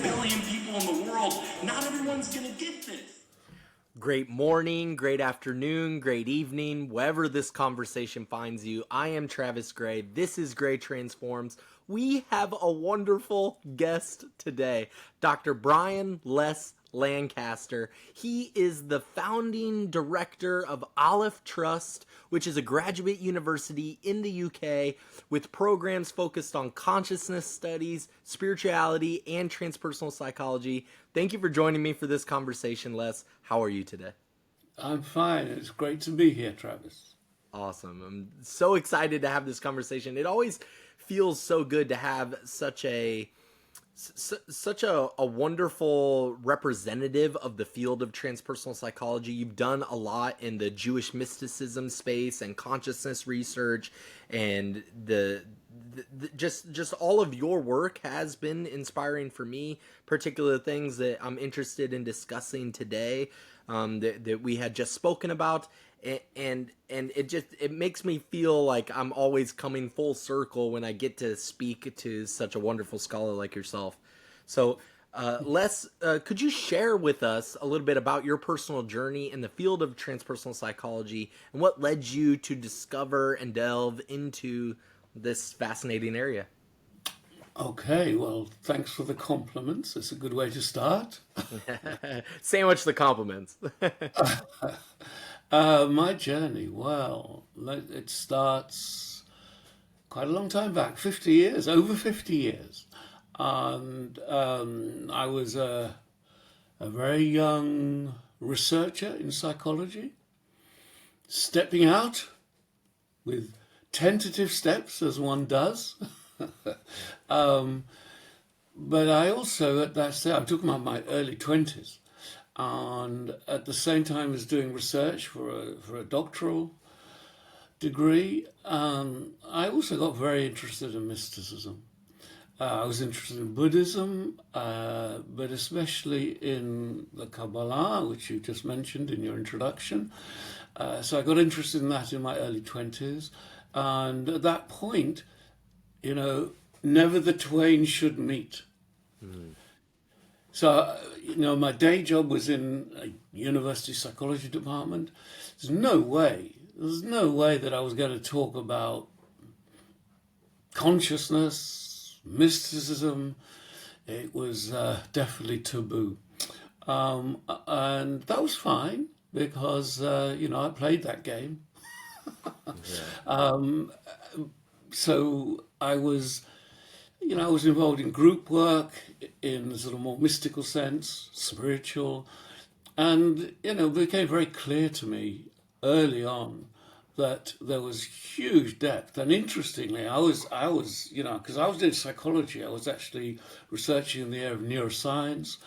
billion people in the world. Not everyone's going to get this. Great morning, great afternoon, great evening, wherever this conversation finds you. I am Travis Gray. This is Gray Transforms. We have a wonderful guest today, Dr. Brian Les Lancaster. He is the founding director of Alef Trust, which is a graduate university in the UK with programs focused on consciousness studies, spirituality, and transpersonal psychology. Thank you for joining me for this conversation, Les. How are you today? I'm fine. It's great to be here, Travis. Awesome. I'm so excited to have this conversation. It always feels so good to have such a wonderful representative of the field of transpersonal psychology. You've done a lot in the Jewish mysticism space and consciousness research, and just all of your work has been inspiring for me, particular things that I'm interested in discussing today, that we had just spoken about. And it makes me feel like I'm always coming full circle when I get to speak to such a wonderful scholar like yourself. So, Les, could you share with us a little bit about your personal journey in the field of transpersonal psychology and what led you to discover and delve into this fascinating area? Okay, well, thanks for the compliments. It's a good way to start. Sandwich the compliments. My journey, well, it starts quite a long time back, 50 years, over 50 years. And I was a very young researcher in psychology, stepping out with tentative steps, as one does. But I also, at that stage, I'm talking about my early 20s, and at the same time as doing research for a doctoral degree, I also got very interested in mysticism. I was interested in Buddhism, but especially in the Kabbalah, which you just mentioned in your introduction. So I got interested in that in my early 20s. And at that point, never the twain should meet. Mm. So, my day job was in a university psychology department. There's no way that I was going to talk about consciousness, mysticism. It was definitely taboo. And that was fine because, I played that game. Yeah. So I was involved in group work in a sort of more mystical sense, spiritual, and it became very clear to me early on that there was huge depth. And interestingly, I was because I was doing psychology, I was actually researching in the area of neuroscience.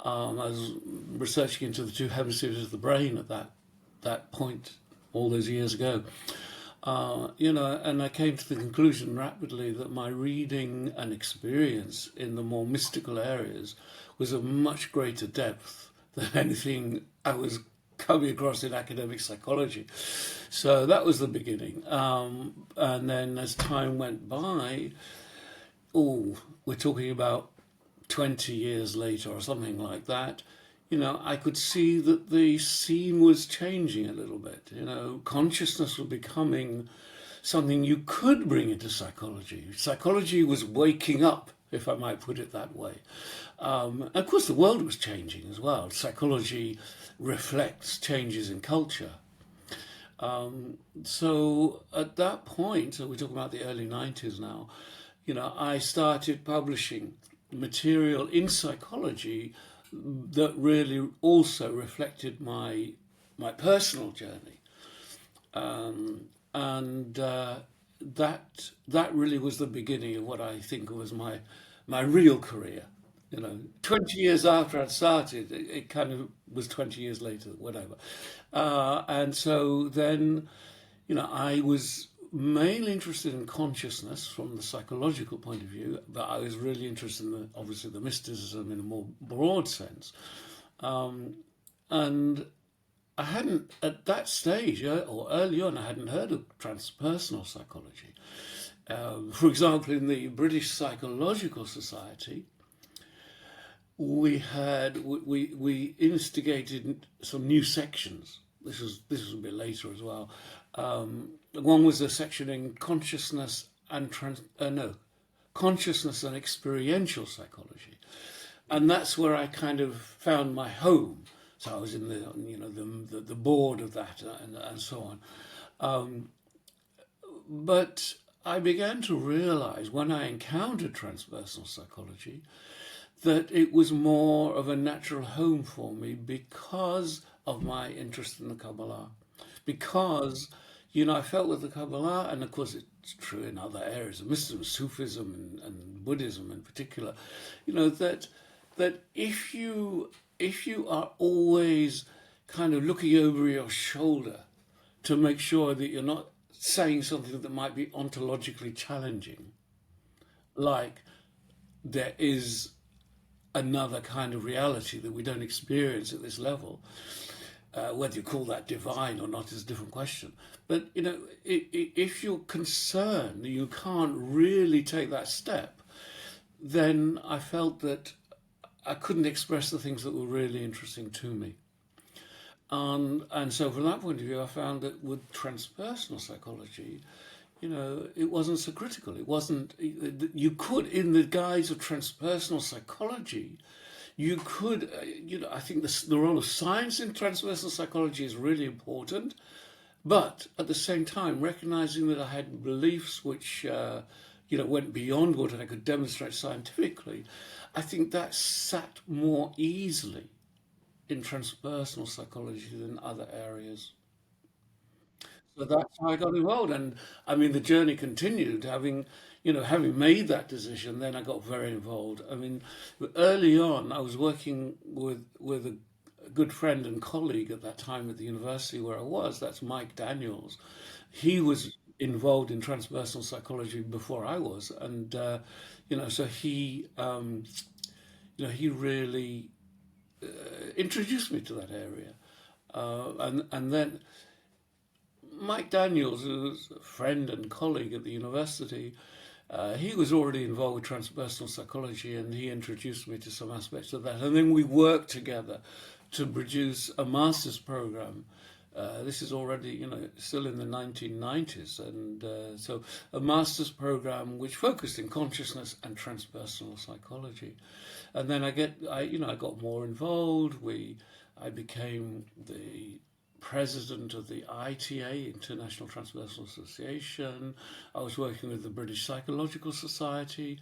I was researching into the two hemispheres of the brain at that point all those years ago. And I came to the conclusion rapidly that my reading and experience in the more mystical areas was of much greater depth than anything I was coming across in academic psychology. So that was the beginning. And then as time went by, we're talking about 20 years later or something like that, I could see that the scene was changing a little bit. Consciousness was becoming something you could bring into psychology. Psychology was waking up, if I might put it that way. Of course, the world was changing as well. Psychology reflects changes in culture. So at that point, so we're talking about the early 90s now, I started publishing material in psychology that really also reflected my personal journey, and that really was the beginning of what I think was my real career. 20 years after I'd started, it kind of was 20 years later, whatever. And so then, I was mainly interested in consciousness from the psychological point of view, but I was really interested in obviously the mysticism in a more broad sense. And I hadn't, at that stage, or early on, I hadn't heard of transpersonal psychology. For example, in the British Psychological Society, we instigated some new sections. This was a bit later as well. One was a section in consciousness and consciousness and experiential psychology, and that's where I kind of found my home. So I was in the board of that and so on. But I began to realize when I encountered transpersonal psychology that it was more of a natural home for me because of my interest in the Kabbalah. Because, I felt with the Kabbalah, and of course it's true in other areas of mysticism, Sufism and Buddhism in particular, that if you are always kind of looking over your shoulder to make sure that you're not saying something that might be ontologically challenging, like there is another kind of reality that we don't experience at this level. Whether you call that divine or not is a different question. But, if you're concerned that you can't really take that step, then I felt that I couldn't express the things that were really interesting to me. And so from that point of view, I found that with transpersonal psychology, it wasn't so critical. It wasn't, you could, in the guise of transpersonal psychology, you could, I think the role of science in transpersonal psychology is really important, but at the same time, recognizing that I had beliefs which, went beyond what I could demonstrate scientifically, I think that sat more easily in transpersonal psychology than other areas. So that's how I got involved. And I mean, the journey continued. Having made that decision, then I got very involved. I mean, early on, I was working with a good friend and colleague at that time at the university where I was. That's Mike Daniels. He was involved in transpersonal psychology before I was, and so he really introduced me to that area, and then Mike Daniels, who was a friend and colleague at the university, he was already involved with transpersonal psychology, and he introduced me to some aspects of that. And then we worked together to produce a master's program. This is already, still in the 1990s, and so a master's program which focused in consciousness and transpersonal psychology. And then I got more involved. I became the president of the ITA, International Transpersonal Association. I was working with the British Psychological Society.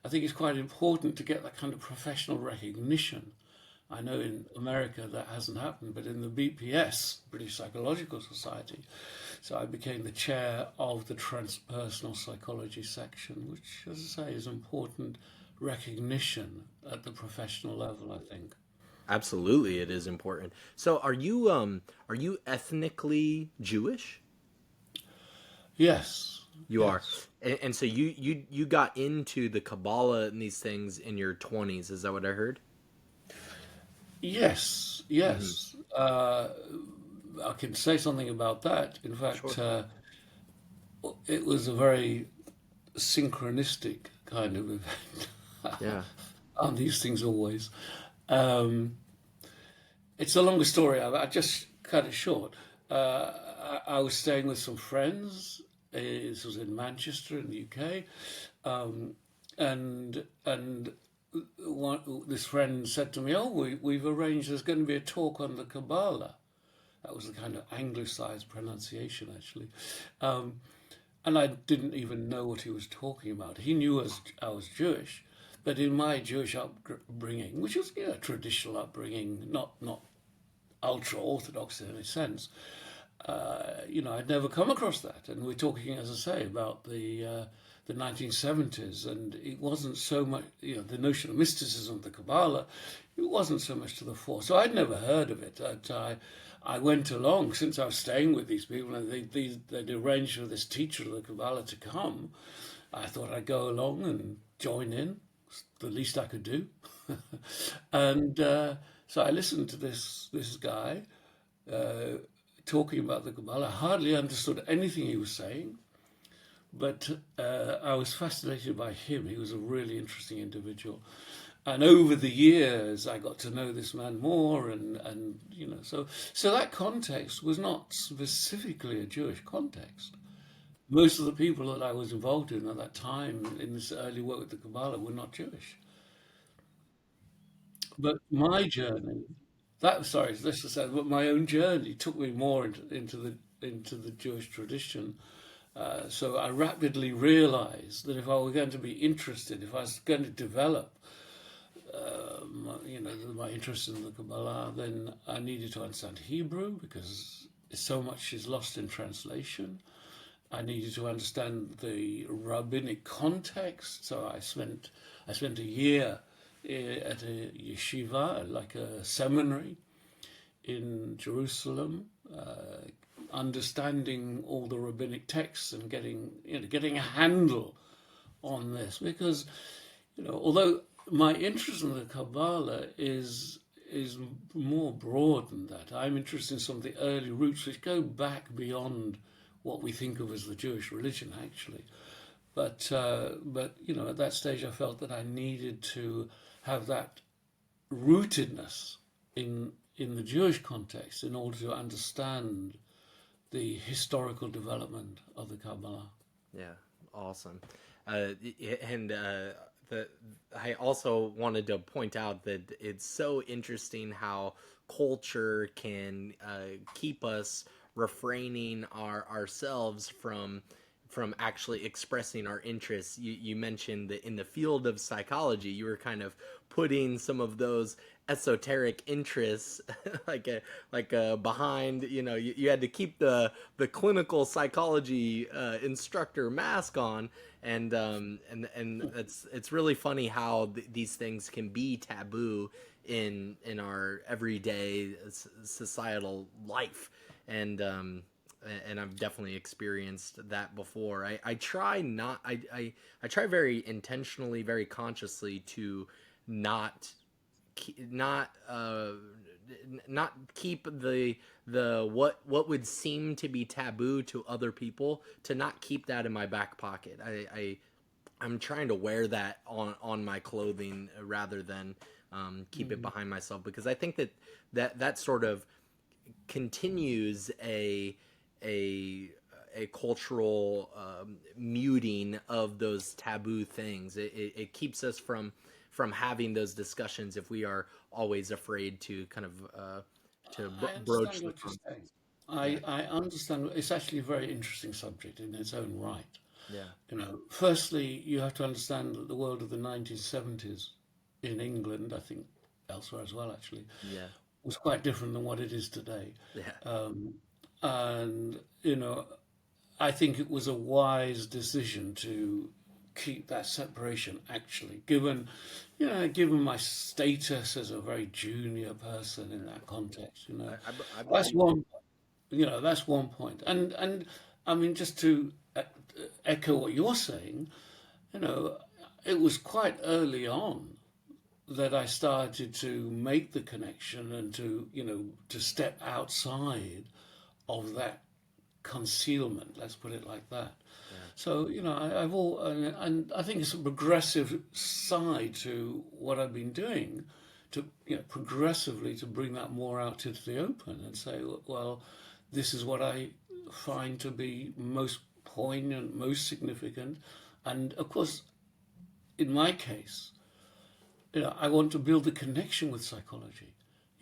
I think it's quite important to get that kind of professional recognition. I know in America that hasn't happened, but in the BPS, British Psychological Society, so I became the chair of the Transpersonal Psychology section, which, as I say, is important recognition at the professional level, I think. Absolutely, it is important. So, are you ethnically Jewish? Yes. You are, Yes. and so you got into the Kabbalah and these things in your 20s. Is that what I heard? Yes, yes. I can say something about that. In fact, Sure. it was a very synchronistic kind of event. Yeah. Aren't these things always? Um, it's a longer story. I just cut it short. I was staying with some friends. This was in Manchester in the UK, and this friend said to me, "Oh, we've arranged. There's going to be a talk on the Kabbalah." That was the kind of anglicized pronunciation, actually. And I didn't even know what he was talking about. He knew I was Jewish, but in my Jewish upbringing, which was traditional upbringing, not ultra orthodox in any sense, I'd never come across that. And we're talking, as I say, about the 1970s, and it wasn't so much, the notion of mysticism, the Kabbalah, it wasn't so much to the fore. So I'd never heard of it. I went along, since I was staying with these people, and they'd arranged for this teacher of the Kabbalah to come. I thought I'd go along and join in, the least I could do. And so I listened to this guy talking about the Kabbalah. I hardly understood anything he was saying, but I was fascinated by him. He was a really interesting individual. and over the years, I got to know this man more, and so that context was not specifically a Jewish context. Most of the people that I was involved in at that time in this early work with the Kabbalah were not Jewish. But my journey, let's just say, but my own journey took me more into the Jewish tradition. So I rapidly realized that if I were going to be interested, if I was going to develop, my interest in the Kabbalah, then I needed to understand Hebrew because so much is lost in translation. I needed to understand the rabbinic context, so I spent a year at a yeshiva, like a seminary in Jerusalem, understanding all the rabbinic texts and getting a handle on this, because although my interest in the Kabbalah is more broad than that, I'm interested in some of the early roots which go back beyond what we think of as the Jewish religion, actually. But at that stage, I felt that I needed to have that rootedness in the Jewish context in order to understand the historical development of the Kabbalah. Yeah, awesome. I also wanted to point out that it's so interesting how culture can keep us refraining ourselves from actually expressing our interests. You mentioned that in the field of psychology, you were kind of putting some of those esoteric interests behind. You had to keep the clinical psychology instructor mask on, and it's really funny how these things can be taboo in our everyday societal life, and I've definitely experienced that before. I try very intentionally, very consciously to not not not keep the what would seem to be taboo to other people, to not keep that in my back pocket. I'm trying to wear that on my clothing rather than keep it behind myself, because I think that sort of continues a cultural muting of those taboo things. It keeps us from having those discussions if we are always afraid to kind of I broach understand the what you're concept. saying. Yeah, I understand. It's actually a very interesting subject in its own right. yeah, Firstly, you have to understand that the world of the 1970s in England, I think elsewhere as well, actually, yeah, was quite different than what it is today. yeah, And, I think it was a wise decision to keep that separation, actually, given my status as a very junior person in that context. I That's believe. one, that's one point. And I mean, just to echo what you're saying, you know, it was quite early on that I started to make the connection and to step outside of that concealment. Let's put it like that. So I've all, and I think it's a progressive side to what I've been doing, to progressively to bring that more out into the open and say, well, this is what I find to be most poignant, most significant, and of course, in my case, I want to build a connection with psychology.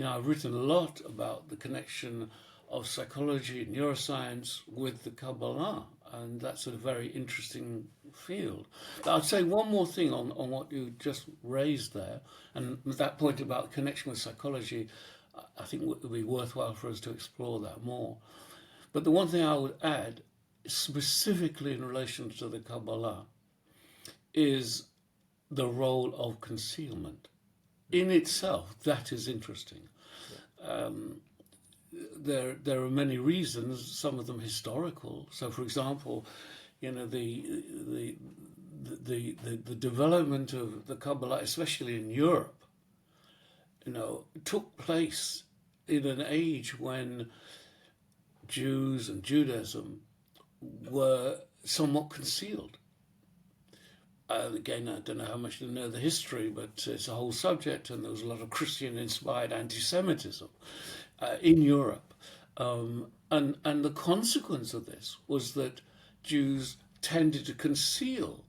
I've written a lot about the connection of psychology, neuroscience with the Kabbalah, and that's a very interesting field. But I'd say one more thing on what you just raised there, and that point about connection with psychology, I think it would be worthwhile for us to explore that more. But the one thing I would add, specifically in relation to the Kabbalah, is the role of concealment. In itself, that is interesting. There are many reasons, some of them historical. So, for example, the development of the Kabbalah, especially in Europe, took place in an age when Jews and Judaism were somewhat concealed. again, I don't know how much you know the history, but it's a whole subject, and there was a lot of Christian-inspired anti-Semitism in Europe. And the consequence of this was that Jews tended to conceal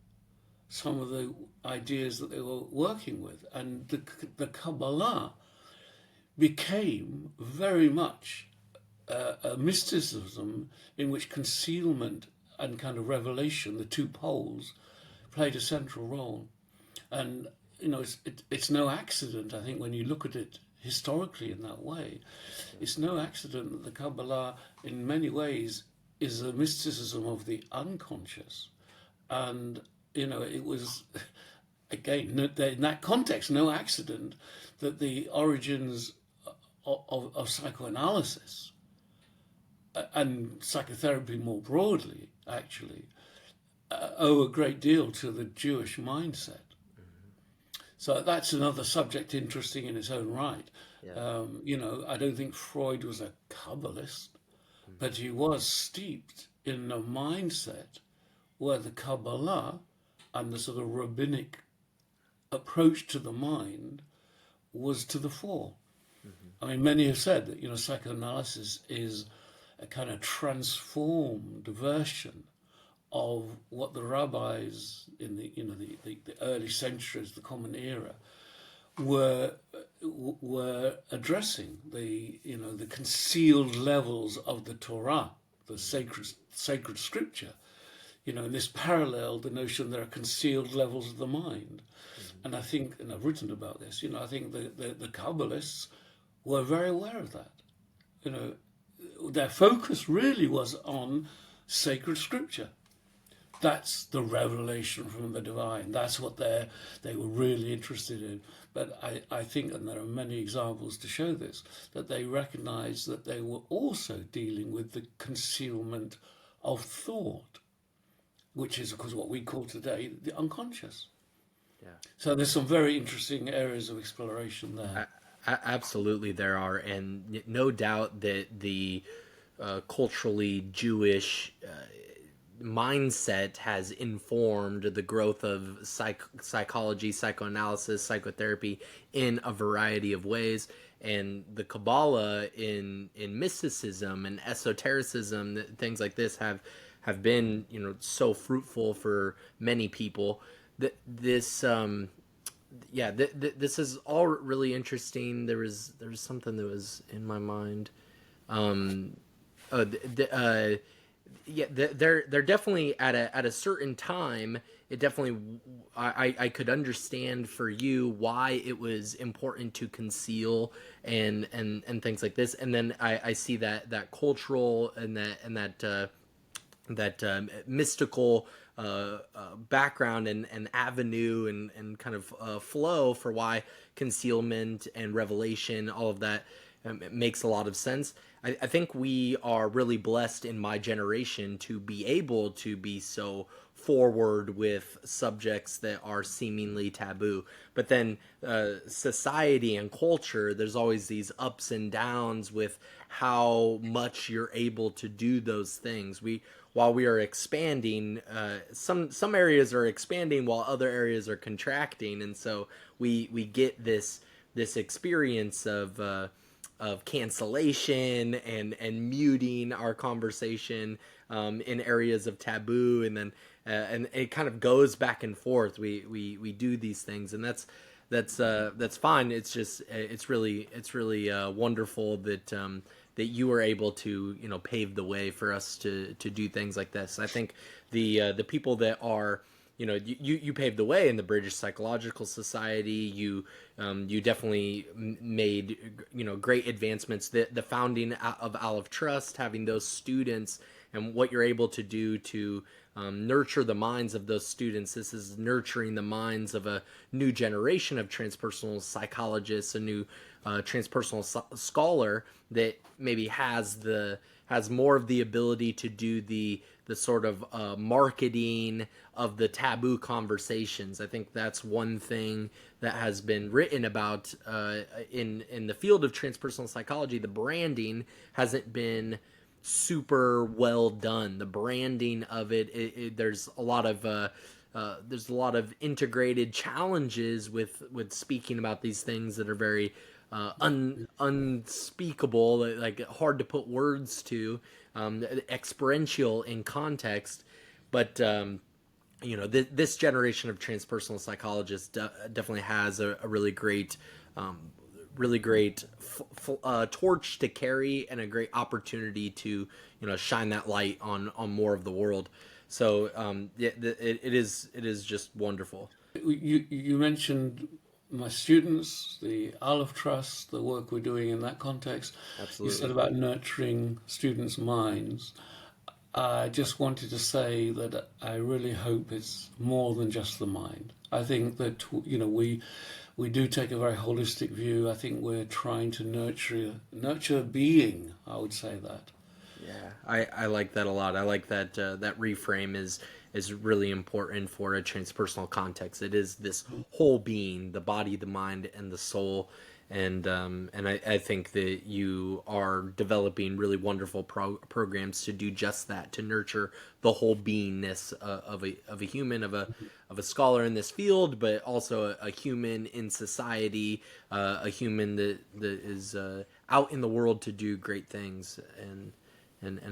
some of the ideas that they were working with. And the Kabbalah became very much a mysticism in which concealment and kind of revelation, the two poles, played a central role. And, you know, it's no accident, I think, when you look at it historically in that way, it's no accident that the Kabbalah, in many ways, is a mysticism of the unconscious. And, you know, it was, again, in that context, no accident that the origins of psychoanalysis and psychotherapy more broadly, actually, owe a great deal to the Jewish mindset. So that's another subject interesting in its own right. Yeah. You know, I don't think Freud was a Kabbalist, but he was steeped in a mindset where the Kabbalah and the sort of rabbinic approach to the mind was to the fore. I mean, many have said that, you know, psychoanalysis is a kind of transformed version of what the rabbis in the, you know, the early centuries, the Common Era, were addressing, the, you know, the concealed levels of the Torah, the sacred scripture. You know, in this parallel, the notion there are concealed levels of the mind. And I think, and I've written about this, you know, I think the Kabbalists were very aware of that. You know, their focus really was on sacred scripture. That's the revelation from the divine. That's what they were really interested in. But I think, and there are many examples to show this, that they recognized that they were also dealing with the concealment of thought, which is, of course, what we call today the unconscious. Yeah. So there's some very interesting areas of exploration there. Absolutely, there are, and no doubt that the culturally Jewish mindset has informed the growth of psychology, psychoanalysis, psychotherapy in a variety of ways. And the Kabbalah in mysticism and esotericism, things like this have been, you know, so fruitful for many people. This this is all really interesting. There was something that was in my mind. They're definitely at a certain time. It definitely, I could understand for you why it was important to conceal and things like this. And then I see that cultural and that mystical background and avenue and kind of flow for why concealment and revelation, all of that, makes a lot of sense. I think we are really blessed in my generation to be able to be so forward with subjects that are seemingly taboo. But then society and culture, there's always these ups and downs with how much you're able to do those things. While we are expanding, some areas are expanding while other areas are contracting, and so we get this experience of cancellation and muting our conversation in areas of taboo, and then and it kind of goes back and forth. We do these things, and that's fine. It's just it's really wonderful that that you were able to, you know, pave the way for us to do things like this. I think the people that are, you know, you paved the way in the British Psychological Society. You definitely made, you know, great advancements. The founding of Alef Trust, having those students, and what you're able to do to nurture the minds of those students. This is nurturing the minds of a new generation of transpersonal psychologists, a new transpersonal scholar that maybe has more of the ability to do the sort of marketing of the taboo conversations. I think that's one thing that has been written about in the field of transpersonal psychology. The branding hasn't been super well done. The branding of it, there's a lot of there's a lot of integrated challenges with speaking about these things that are very unspeakable, like hard to put words to, experiential in context. But this generation of transpersonal psychologists definitely has a really great, torch to carry, and a great opportunity to shine that light on more of the world. So it is just wonderful. You mentioned my students, the Alef Trust, the work we're doing in that context. You said Absolutely. about nurturing students' minds. I just wanted to say that I really hope it's more than just the mind. I think that we do take a very holistic view. I think we're trying to nurture being. I would say that. Yeah, I like that a lot. I like that that reframe is really important for a transpersonal context. It is this whole being, the body, the mind, and the soul. And I think that you are developing really wonderful programs to do just that, to nurture the whole beingness of a human, of a scholar in this field, but also a human in society, a human that is out in the world to do great things. And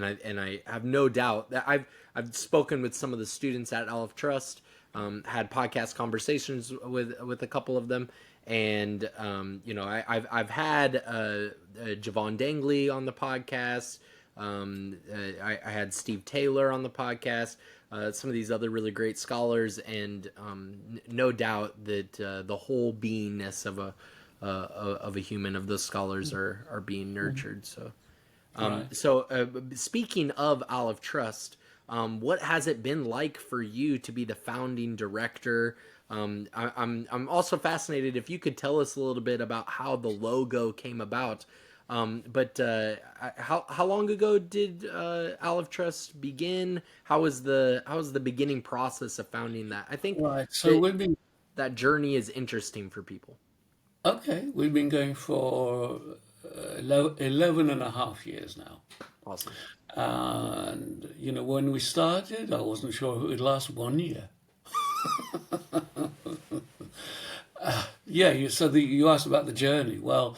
I have no doubt that I've spoken with some of the students at Alef Trust, had podcast conversations with a couple of them, and I've had Javon Dangley on the podcast. I had Steve Taylor on the podcast. Some of these other really great scholars, and no doubt that the whole beingness of a human, of those scholars, are being nurtured. So. Right. Speaking of Alef Trust, what has it been like for you to be the founding director? I'm also fascinated if you could tell us a little bit about how the logo came about. How long ago did Alef Trust begin? How was the beginning process of founding that? I think Right. So that we've been that journey is interesting for people. okay. We've been going for 11 and a half years now. Awesome. And, when we started, I wasn't sure if it would last 1 year. Yeah, you asked about the journey. Well,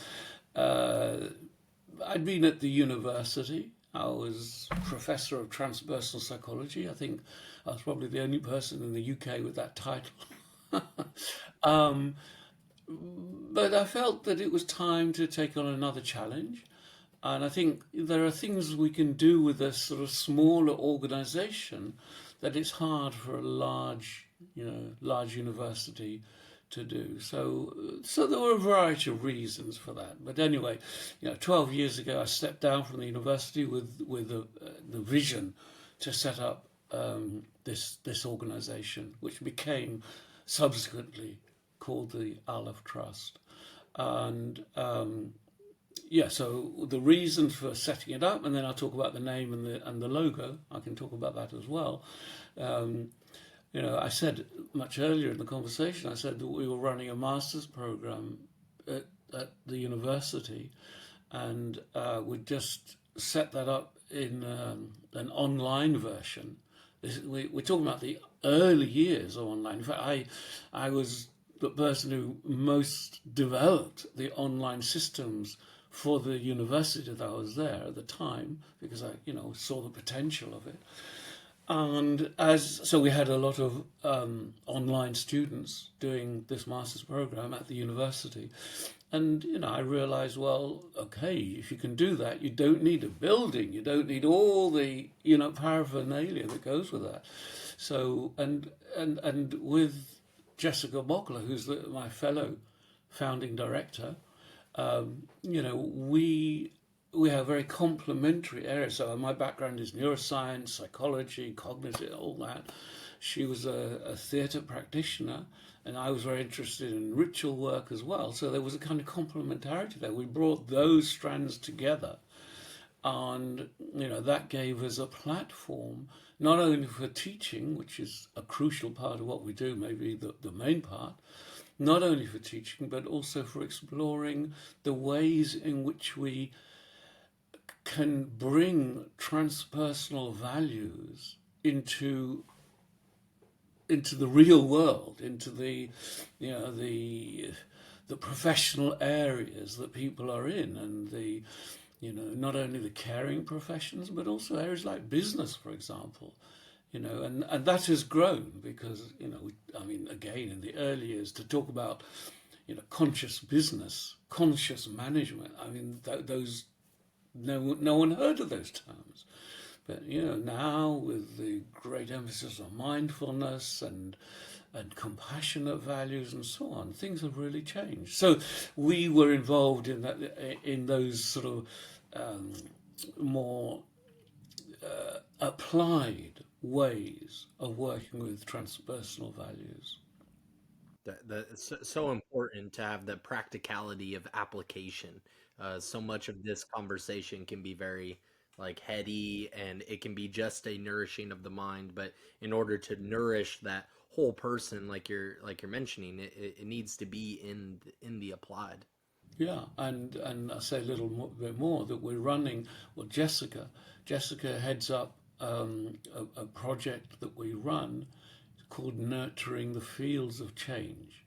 I'd been at the university. I was professor of transpersonal psychology. I think I was probably the only person in the UK with that title. But I felt that it was time to take on another challenge. And I think there are things we can do with a sort of smaller organization that it's hard for a large university to do. So there were a variety of reasons for that. But anyway, 12 years ago, I stepped down from the university with the vision to set up this organization, which became subsequently called the Alef Trust. And so the reason for setting it up, and then I'll talk about the name and the logo. I can talk about that as well. I said much earlier in the conversation, I said that we were running a master's program at the university, and we just set that up in an online version. We're talking about the early years of online. In fact, I was the person who most developed the online systems for the university that I was there at the time, because I saw the potential of it. And so we had a lot of online students doing this master's program at the university. And, I realized, well, okay, if you can do that, you don't need a building. You don't need all the, paraphernalia that goes with that. So, and with Jessica Mockler, who's my fellow founding director, we have very complementary areas. So my background is neuroscience, psychology, cognitive, all that. She was a theatre practitioner, and I was very interested in ritual work as well. So there was a kind of complementarity there. We brought those strands together, and that gave us a platform not only for teaching, which is a crucial part of what we do, maybe the main part, not only for teaching, but also for exploring the ways in which we can bring transpersonal values into into the real world, into the professional areas that people are in, and the not only the caring professions but also areas like business, for example. And that has grown because again, in the early years, to talk about conscious business, conscious management, those no one heard of those terms. But now, with the great emphasis on mindfulness and compassionate values and so on, things have really changed. So we were involved in that, in those sort of more applied ways of working with transpersonal values. That's so important to have the practicality of application. So much of this conversation can be very like heady, and it can be just a nourishing of the mind. But in order to nourish that whole person, like you're mentioning, it needs to be in the applied. Yeah, and I say a little bit more that we're running. Well, Jessica heads up a project that we run called Nurturing the Fields of Change,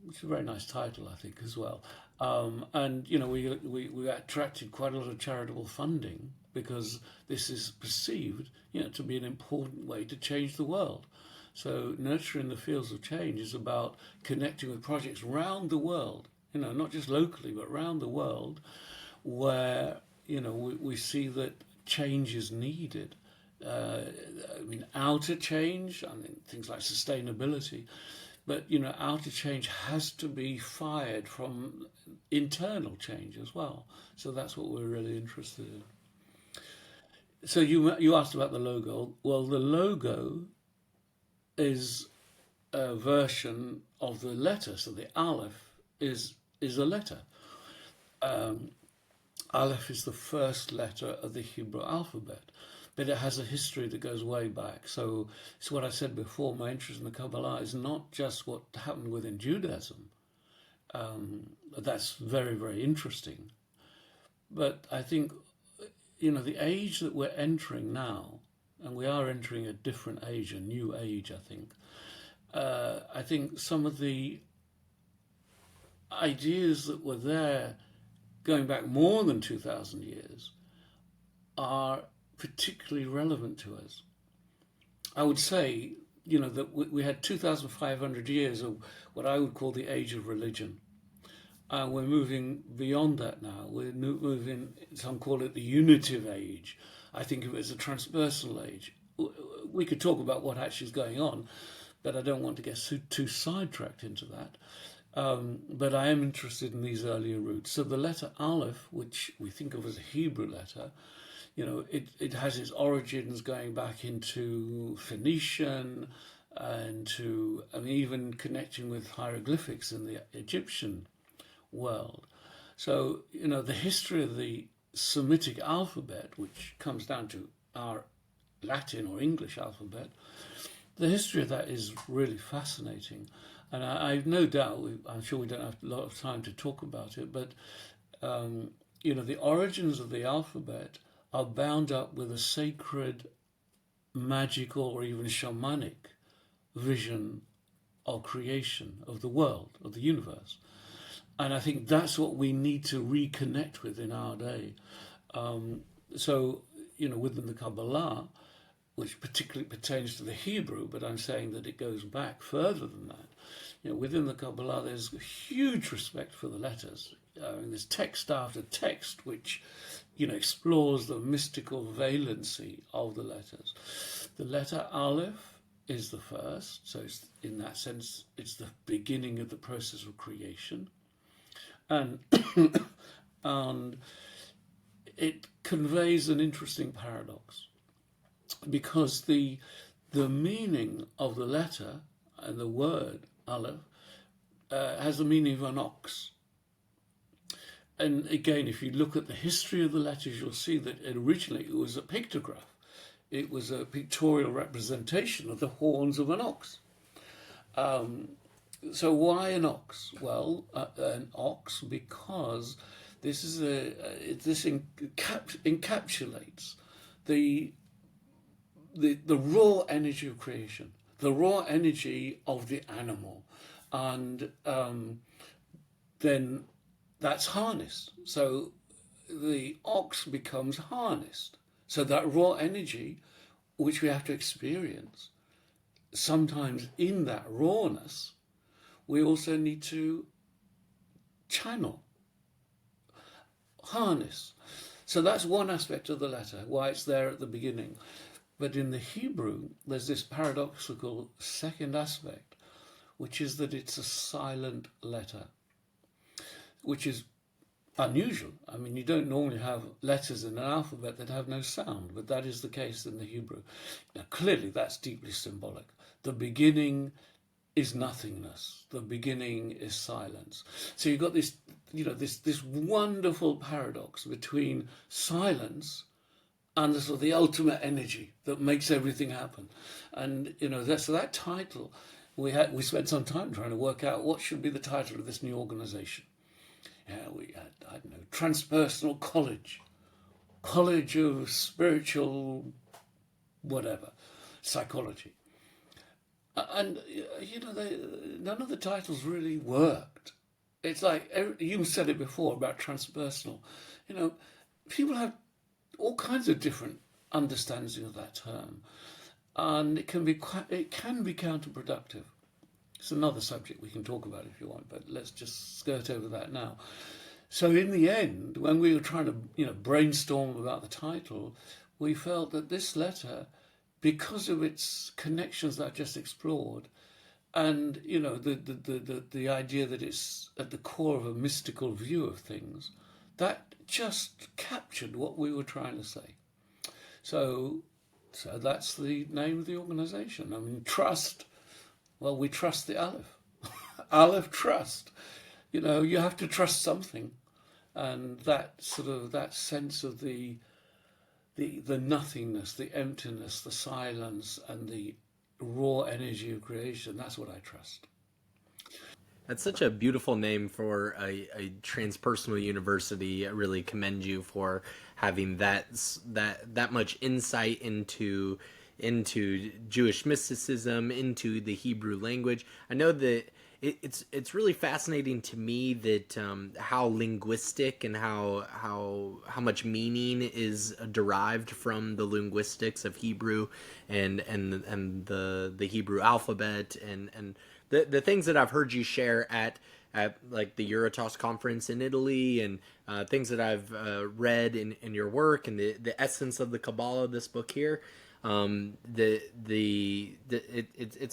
which is a very nice title, I think, as well. And we attracted quite a lot of charitable funding because this is perceived to be an important way to change the world. So Nurturing the Fields of Change is about connecting with projects around the world, not just locally but around the world, where we see that change is needed. Outer change, things like sustainability, but outer change has to be fired from internal change as well. So that's what we're really interested in. So you asked about the logo. Well, the logo is a version of the letter. So the Aleph is a letter. Aleph is the first letter of the Hebrew alphabet, but it has a history that goes way back. So it's what I said before, my interest in the Kabbalah is not just what happened within Judaism. That's very, very interesting. But I think, the age that we're entering now, and we are entering a different age, a new age, I think some of the ideas that were there going back more than 2,000 years are particularly relevant to us. I would say, that we had 2,500 years of what I would call the age of religion. We're moving beyond that now. We're moving, some call it the unitive age. I think of it as a transpersonal age. We could talk about what actually is going on, but I don't want to get too sidetracked into that. But I am interested in these earlier roots. So the letter Aleph, which we think of as a Hebrew letter, it has its origins going back into Phoenician and to, even connecting with hieroglyphics in the Egyptian world. So, the history of the Semitic alphabet, which comes down to our Latin or English alphabet, the history of that is really fascinating. And I've no doubt, I'm sure we don't have a lot of time to talk about it, but, the origins of the alphabet are bound up with a sacred, magical, or even shamanic vision of creation, of the world, of the universe. And I think that's what we need to reconnect with in our day. So, within the Kabbalah, which particularly pertains to the Hebrew, but I'm saying that it goes back further than that. Within the Kabbalah, there's huge respect for the letters. There's text after text which, explores the mystical valency of the letters. The letter Aleph is the first, so it's, in that sense, it's the beginning of the process of creation. And, and it conveys an interesting paradox, because the meaning of the letter and the word Aleph has the meaning of an ox. And again, if you look at the history of the letters, you'll see that originally it was a pictograph. It was a pictorial representation of the horns of an ox. So why an ox? Well, an ox because this encapsulates the raw energy of creation, the raw energy of the animal, and then that's harnessed. So the ox becomes harnessed. So that raw energy, which we have to experience, sometimes in that rawness, we also need to channel, harness. So that's one aspect of the letter, why it's there at the beginning. But in the Hebrew, there's this paradoxical second aspect, which is that it's a silent letter, which is unusual. I mean, you don't normally have letters in an alphabet that have no sound, but that is the case in the Hebrew. Now, clearly, that's deeply symbolic. The beginning is nothingness. The beginning is silence. So you've got this, this wonderful paradox between silence and the sort of the ultimate energy that makes everything happen. And so that title, we spent some time trying to work out what should be the title of this new organization. Yeah, we had, I don't know, Transpersonal College of Spiritual whatever, Psychology. And none of the titles really worked. It's like you said it before about transpersonal. People have all kinds of different understandings of that term, and it can be counterproductive. It's another subject we can talk about if you want, but let's just skirt over that now. So in the end, when we were trying to brainstorm about the title, we felt that this letter, because of its connections that I just explored, and the idea that it's at the core of a mystical view of things, that just captured what we were trying to say. So that's the name of the organization. I mean, trust. Well, we trust the Alef. Alef Trust. You have to trust something, and that sense of the nothingness, the emptiness, the silence, and the raw energy of creation. That's what I trust. That's such a beautiful name for a transpersonal university. I really commend you for having that much insight into Jewish mysticism, into the Hebrew language. I know that it's really fascinating to me that how linguistic and how much meaning is derived from the linguistics of Hebrew and the Hebrew alphabet and the things that I've heard you share at like the EUROTAS conference in Italy and things that I've read in your work and the essence of the Kabbalah, this book here. It's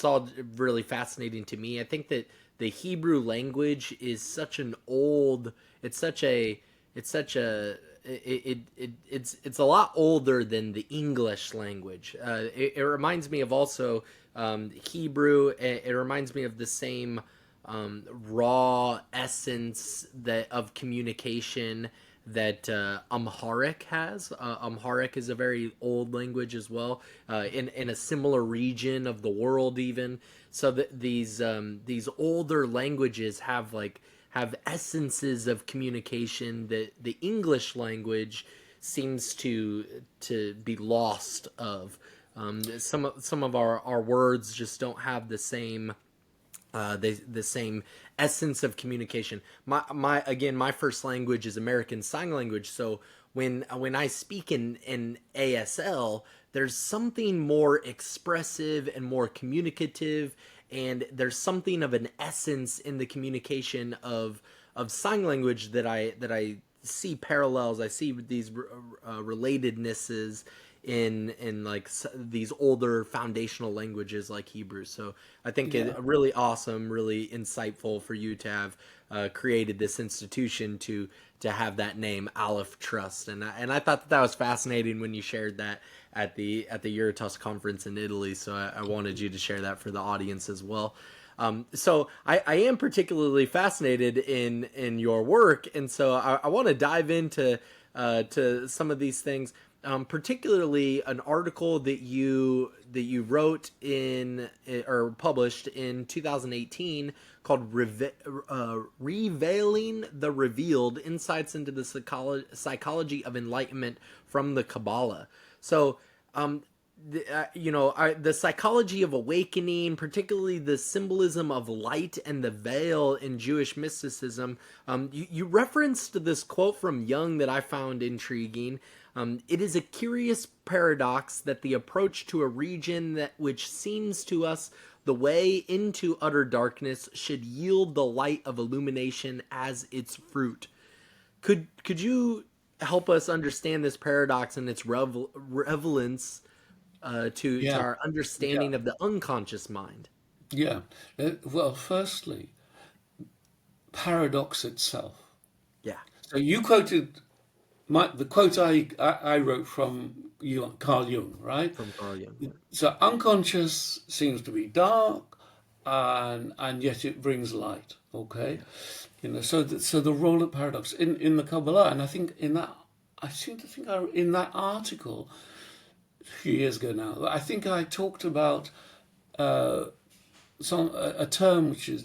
all really fascinating to me. I think that the Hebrew language is such an old, it's a lot older than the English language. It reminds me of also Hebrew. It reminds me of the same raw essence of communication that Amharic has. Amharic is a very old language as well, in a similar region of the world even. So that these older languages have essences of communication that the English language seems to be lost of. Some of our words just don't have the same the same essence of communication. My first language is American Sign Language, so when I speak in ASL, there's something more expressive and more communicative, and there's something of an essence in the communication of sign language that I see parallels. I see these relatednesses in like these older foundational languages like Hebrew. So I think it's really awesome, really insightful for you to have created this institution to have that name, Alef Trust, and I thought that was fascinating when you shared that at the EUROTAS conference in Italy. So I wanted you to share that for the audience as well. So I am particularly fascinated in your work, and so I want to dive into to some of these things. Particularly an article that you wrote in or published in 2018 called Revealing the Revealed: Insights into the Psychology of Enlightenment from the Kabbalah. So the psychology of awakening, particularly the symbolism of light and the veil in Jewish mysticism. You referenced this quote from Jung that I found intriguing. It is a curious paradox that the approach to a region that which seems to us the way into utter darkness should yield the light of illumination as its fruit. Could you help us understand this paradox and its relevance to Yeah, our yeah, understanding of the unconscious mind? yeah. Well, firstly, paradox itself. Yeah, So you quoted the quote I wrote from Carl Jung, right? from Carl Jung. Yeah. So unconscious seems to be dark, and yet it brings light. Okay, so the role of paradox in the Kabbalah, and I think in that I seem to think in that article a few years ago now, I think I talked about a term which is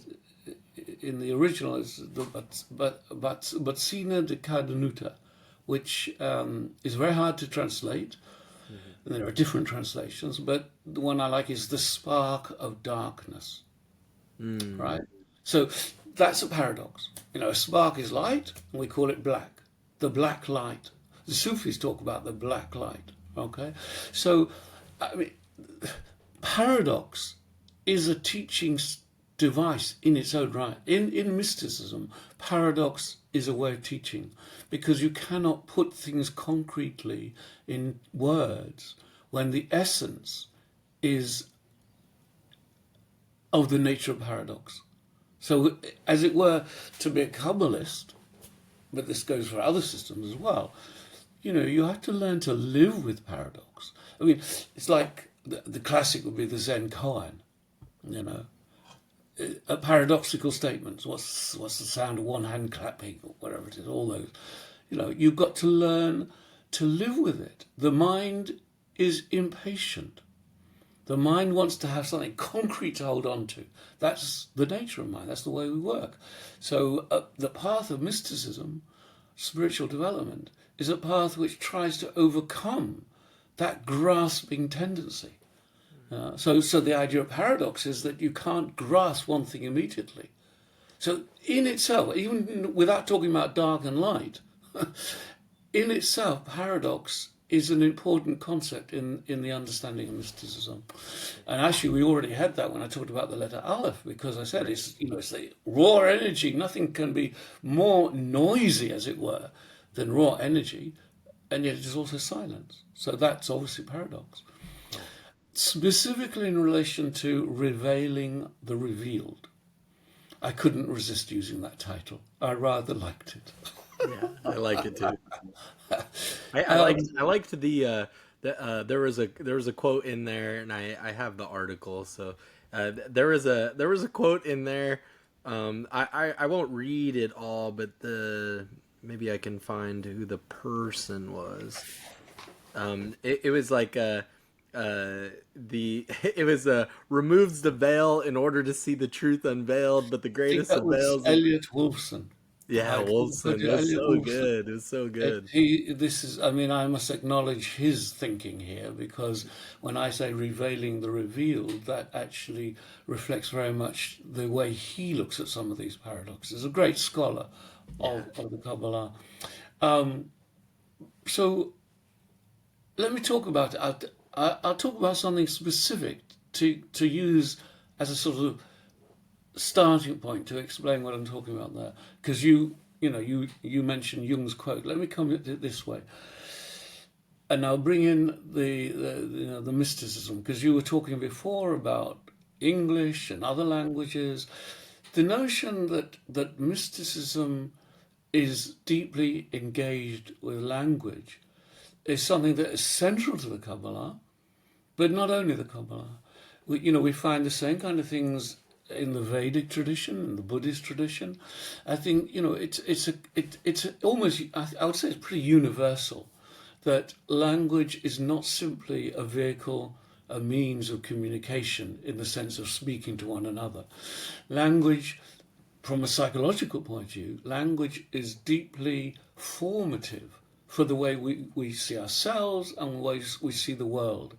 in the original is the Batsina de Cardenuta, which is very hard to translate. And there are different translations, but the one I like is the spark of darkness, right? So that's a paradox. A spark is light, and we call it black. The black light. The Sufis talk about the black light. Okay, so I mean, paradox is a teaching device in its own right. In mysticism, paradox is a way of teaching because you cannot put things concretely in words when the essence is of the nature of paradox. So, as it were, to be a Kabbalist, but this goes for other systems as well, you have to learn to live with paradox. I mean, it's like the classic would be the Zen koan, a paradoxical statements. What's the sound of one hand clapping or whatever it is? All those, you've got to learn to live with it. The mind is impatient. The mind wants to have something concrete to hold on to. That's the nature of mind. That's the way we work. So the path of mysticism, spiritual development, is a path which tries to overcome that grasping tendency. So the idea of paradox is that you can't grasp one thing immediately. So in itself, even without talking about dark and light, in itself, paradox is an important concept in the understanding of mysticism. And actually, we already had that when I talked about the letter Aleph, because I said it's the raw energy. Nothing can be more noisy, as it were, than raw energy, and yet it is also silence. So that's obviously paradox. Specifically in relation to revealing the revealed, I couldn't resist using that title. I rather liked it. Yeah, I like it too. I liked there was a quote in there, and I have the article. So there was a quote in there. I won't read it all, but maybe I can find who the person was. It was like it was removes the veil in order to see the truth unveiled, but the I think greatest that of was veils. Elliot Wolfson. Yeah, Right? Wilson. It was Elliot so Wolfson. good. It was so good. I must acknowledge his thinking here, because when I say revealing the revealed, that actually reflects very much the way he looks at some of these paradoxes. He's a great scholar of the Kabbalah. So let me talk about it. I'll talk about something specific to use as a sort of starting point to explain what I'm talking about there, because you mentioned Jung's quote. Let me come at it this way, and I'll bring in the mysticism, because you were talking before about English and other languages. The notion that mysticism is deeply engaged with language is something that is central to the Kabbalah, but not only the Kabbalah. We find the same kind of things in the Vedic tradition and the Buddhist tradition. I think it's almost, I would say it's pretty universal, that language is not simply a vehicle, a means of communication in the sense of speaking to one another. Language, from a psychological point of view, language is deeply formative for the way we see ourselves and the ways we see the world.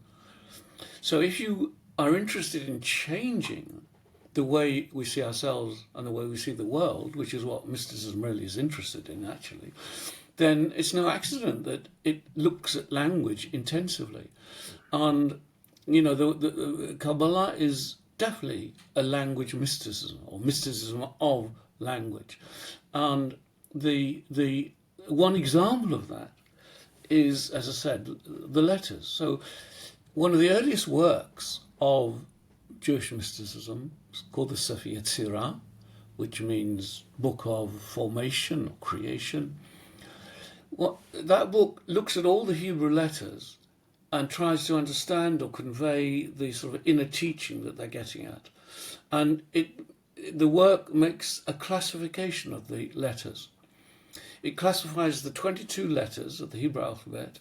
So if you are interested in changing the way we see ourselves and the way we see the world, which is what mysticism really is interested in actually, then it's no accident that it looks at language intensively. And, the Kabbalah is definitely a language mysticism, or mysticism of language. And the one example of that is, as I said, the letters. So one of the earliest works of Jewish mysticism is called the Sefer Yetzirah, which means book of formation or creation. That book looks at all the Hebrew letters and tries to understand or convey the sort of inner teaching that they're getting at. And the work makes a classification of the letters. It classifies the 22 letters of the Hebrew alphabet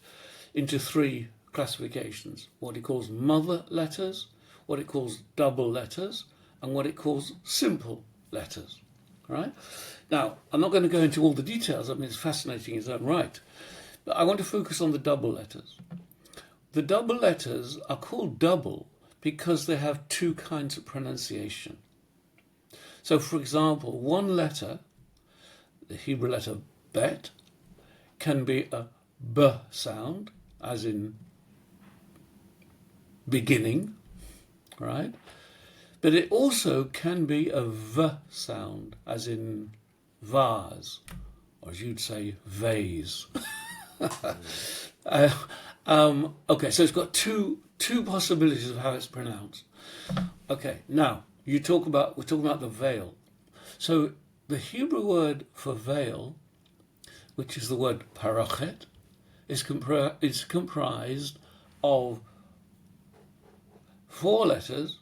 into 3 classifications: what it calls mother letters, what it calls double letters, and what it calls simple letters. Right? Now, I'm not going to go into all the details. I mean, it's fascinating in its own right. But I want to focus on the double letters. The double letters are called double because they have 2 kinds of pronunciation. So, for example, one letter, the Hebrew letter bet, can be a b sound, as in beginning, right? But it also can be a v sound, as in vase, or as you'd say, vase. Okay, so it's got two possibilities of how it's pronounced. Okay, now we're talking about the veil. So the Hebrew word for veil, which is the word parachet, is comprised of 4 letters.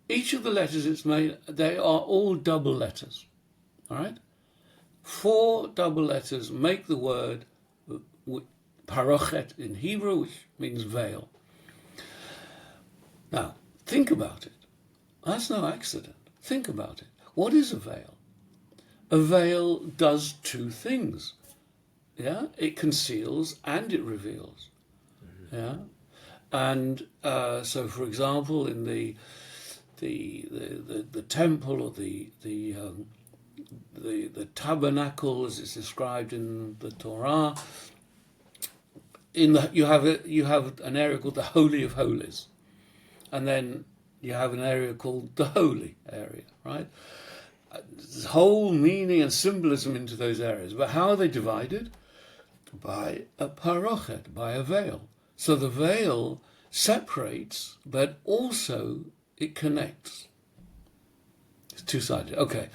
Each of the letters it's made, they are all double letters. All right? 4 double letters make the word parochet in Hebrew, which means veil. Now, think about it. That's no accident. Think about it. What is a veil? A veil does 2 things. Yeah, it conceals and it reveals. Yeah, and so, for example, in the temple, or the tabernacle, as it's described in the Torah, you have an area called the Holy of Holies, and then you have an area called the Holy area, right? There's whole meaning and symbolism into those areas, but how are they divided? By a parochet, by a veil. So the veil separates, but also it connects. It's 2-sided. Okay.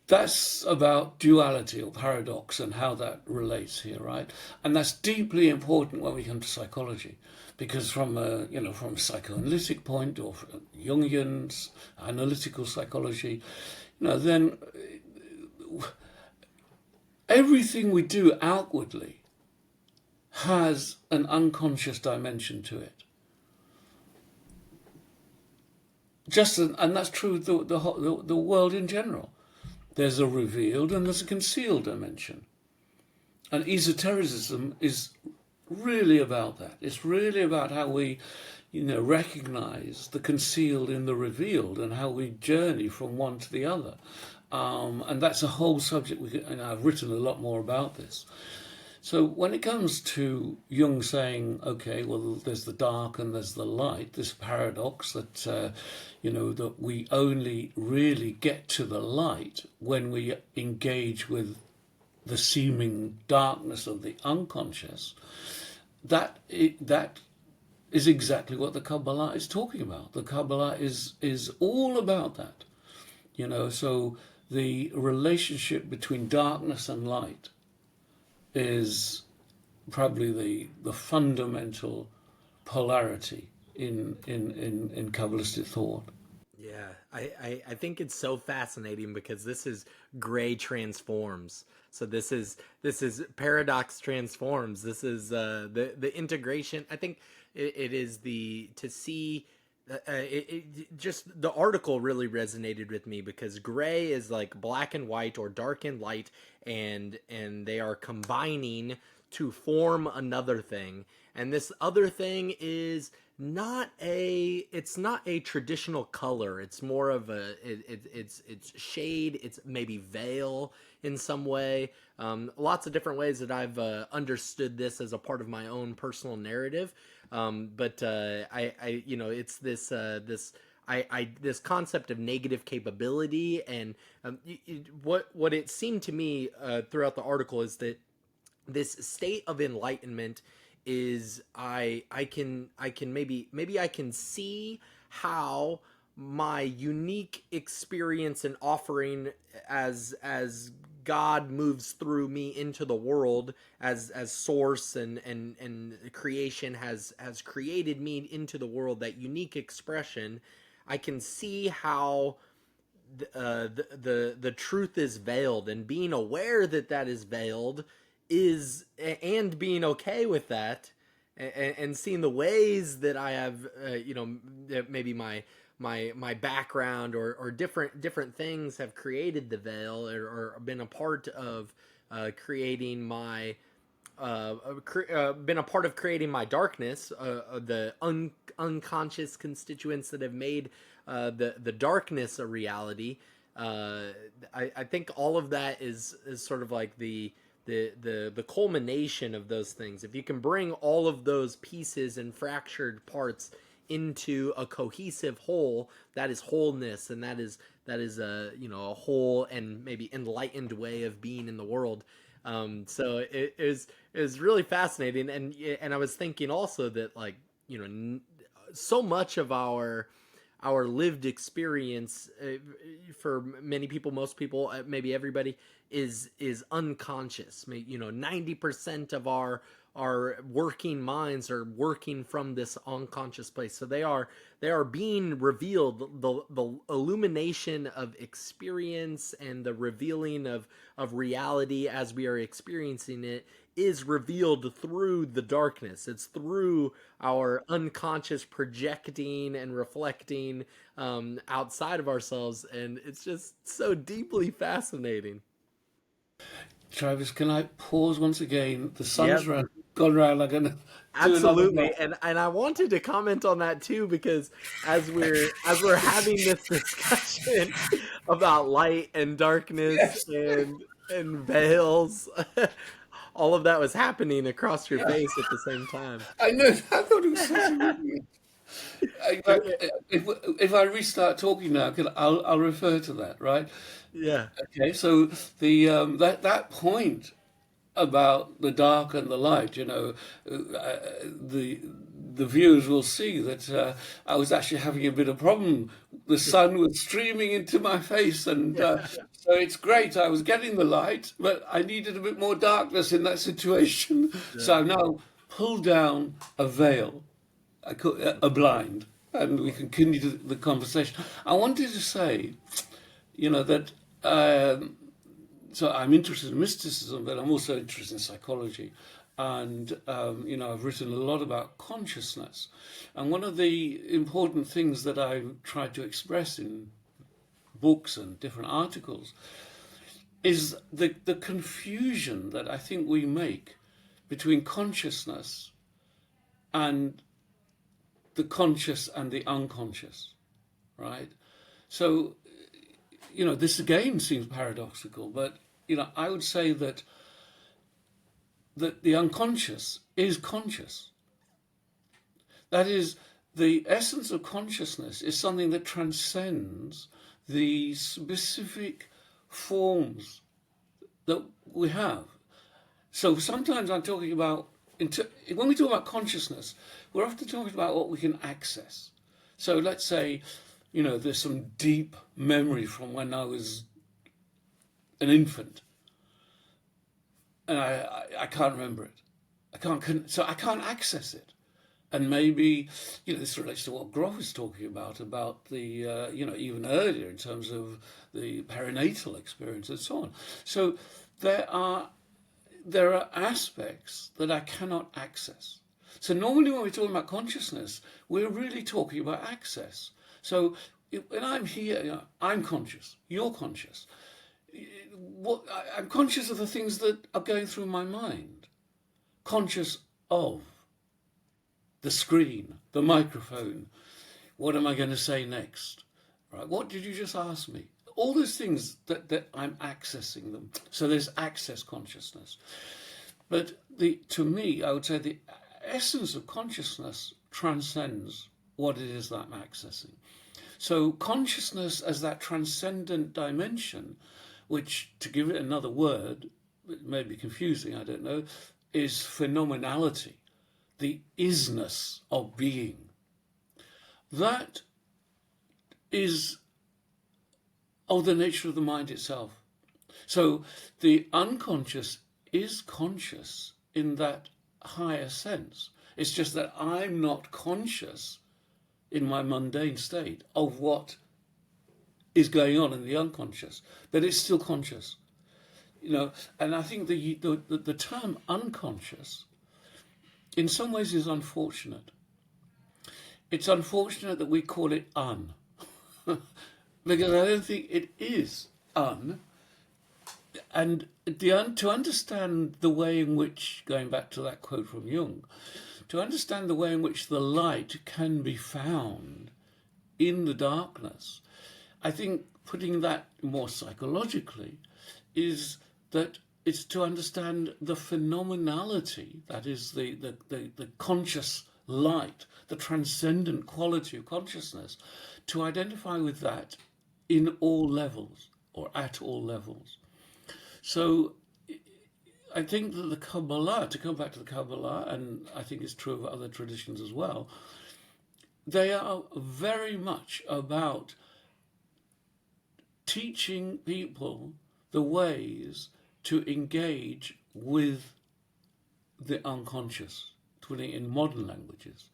That's about duality or paradox and how that relates here, right? And that's deeply important when we come to psychology, because from a psychoanalytic point, or from Jungian analytical psychology, then everything we do outwardly has an unconscious dimension to it. And that's true of the world in general. There's a revealed and there's a concealed dimension. And esotericism is really about that. It's really about how we, recognize the concealed in the revealed, and how we journey from one to the other. And that's a whole subject. And I've written a lot more about this. So when it comes to Jung saying, okay, well, there's the dark and there's the light, this paradox that, that we only really get to the light when we engage with the seeming darkness of the unconscious, that is exactly what the Kabbalah is talking about. The Kabbalah is all about that. So the relationship between darkness and light is probably the fundamental polarity in Kabbalistic thought. Yeah, I think it's so fascinating because this is gray transforms. So this is paradox transforms. This is the integration. I think it is to see. Just the article really resonated with me because gray is like black and white or dark and light, and they are combining to form another thing, and this other thing is it's not a traditional color. It's more of it's shade. It's maybe veil in some way. Lots of different ways that I've understood this as a part of my own personal narrative. But it's this concept of negative capability, and what it seemed to me throughout the article is that this state of enlightenment is I can maybe I can see how my unique experience and offering as God moves through me into the world as source and creation has created me into the world, that unique expression. I can see how the truth is veiled, and being aware that that is veiled is, and being okay with that, and seeing the ways that I have maybe my background or different things have created the veil, or been a part of creating my been a part of creating my darkness, the unconscious constituents that have made the darkness a reality. I think all of that is sort of like the culmination of those things. If you can bring all of those pieces and fractured parts into a cohesive whole, that is wholeness, and that is a whole and maybe enlightened way of being in the world. So it is really fascinating, and I was thinking also that, like, so much of our lived experience, for many people, most people, maybe everybody, is unconscious. 90% of our working minds are working from this unconscious place. So they are being revealed. The illumination of experience and the revealing of reality as we are experiencing it is revealed through the darkness. It's through our unconscious projecting and reflecting outside of ourselves, and it's just so deeply fascinating. Travis, can I pause once again? The sun's Yep. gone round. I'm going to do another Absolutely, block. and I wanted to comment on that too, because as we're having this discussion about light and darkness Yes, and veils, all of that was happening across your face at the same time. I know. I thought it was such a really. In fact, if I restart talking now, I'll refer to that, right? Yeah, Okay, so that point about the dark and the light, the viewers will see that I was actually having a bit of problem. The sun was streaming into my face, and so it's great. I was getting the light, but I needed a bit more darkness in that situation. So yeah, I've now pulled down a veil, a blind, and we can continue the conversation. I wanted to say, that. So I'm interested in mysticism, but I'm also interested in psychology. And, I've written a lot about consciousness. And one of the important things that I've tried to express in books and different articles is the confusion that I think we make between consciousness and the conscious and the unconscious, right? So, this again seems paradoxical, but I would say that the unconscious is conscious. That is, the essence of consciousness is something that transcends the specific forms that we have. So sometimes I'm talking about, when we talk about consciousness, we're often talking about what we can access. So let's say, there's some deep memory from when I was an infant, and I can't remember it. So I can't access it. And maybe, this relates to what Groff was talking about the, even earlier in terms of the perinatal experience and so on. So there are aspects that I cannot access. So normally when we're talking about consciousness, we're really talking about access. So when I'm here, I'm conscious, you're conscious. I'm conscious of the things that are going through my mind. conscious of the screen, the microphone. What am I going to say next? Right? What did you just ask me? All those things that I'm accessing them. So there's access consciousness. But to me, I would say the essence of consciousness transcends what it is that I'm accessing. So consciousness as that transcendent dimension, which, to give it another word, it may be confusing, I don't know, is phenomenality, the isness of being. That is of the nature of the mind itself. So the unconscious is conscious in that higher sense. It's just that I'm not conscious in my mundane state of what is going on in the unconscious, but it's still conscious. And I think the term unconscious in some ways is unfortunate. It's unfortunate that we call it un, because I don't think it is un. And to understand the way in which, going back to that quote from Jung, to understand the way in which the light can be found in the darkness, I think putting that more psychologically is that it's to understand the phenomenality, that is the conscious light, the transcendent quality of consciousness, to identify with that in all levels or at all levels. So I think that the Kabbalah, to come back to the Kabbalah, and I think it's true of other traditions as well, they are very much about teaching people the ways to engage with the unconscious, putting it in modern languages.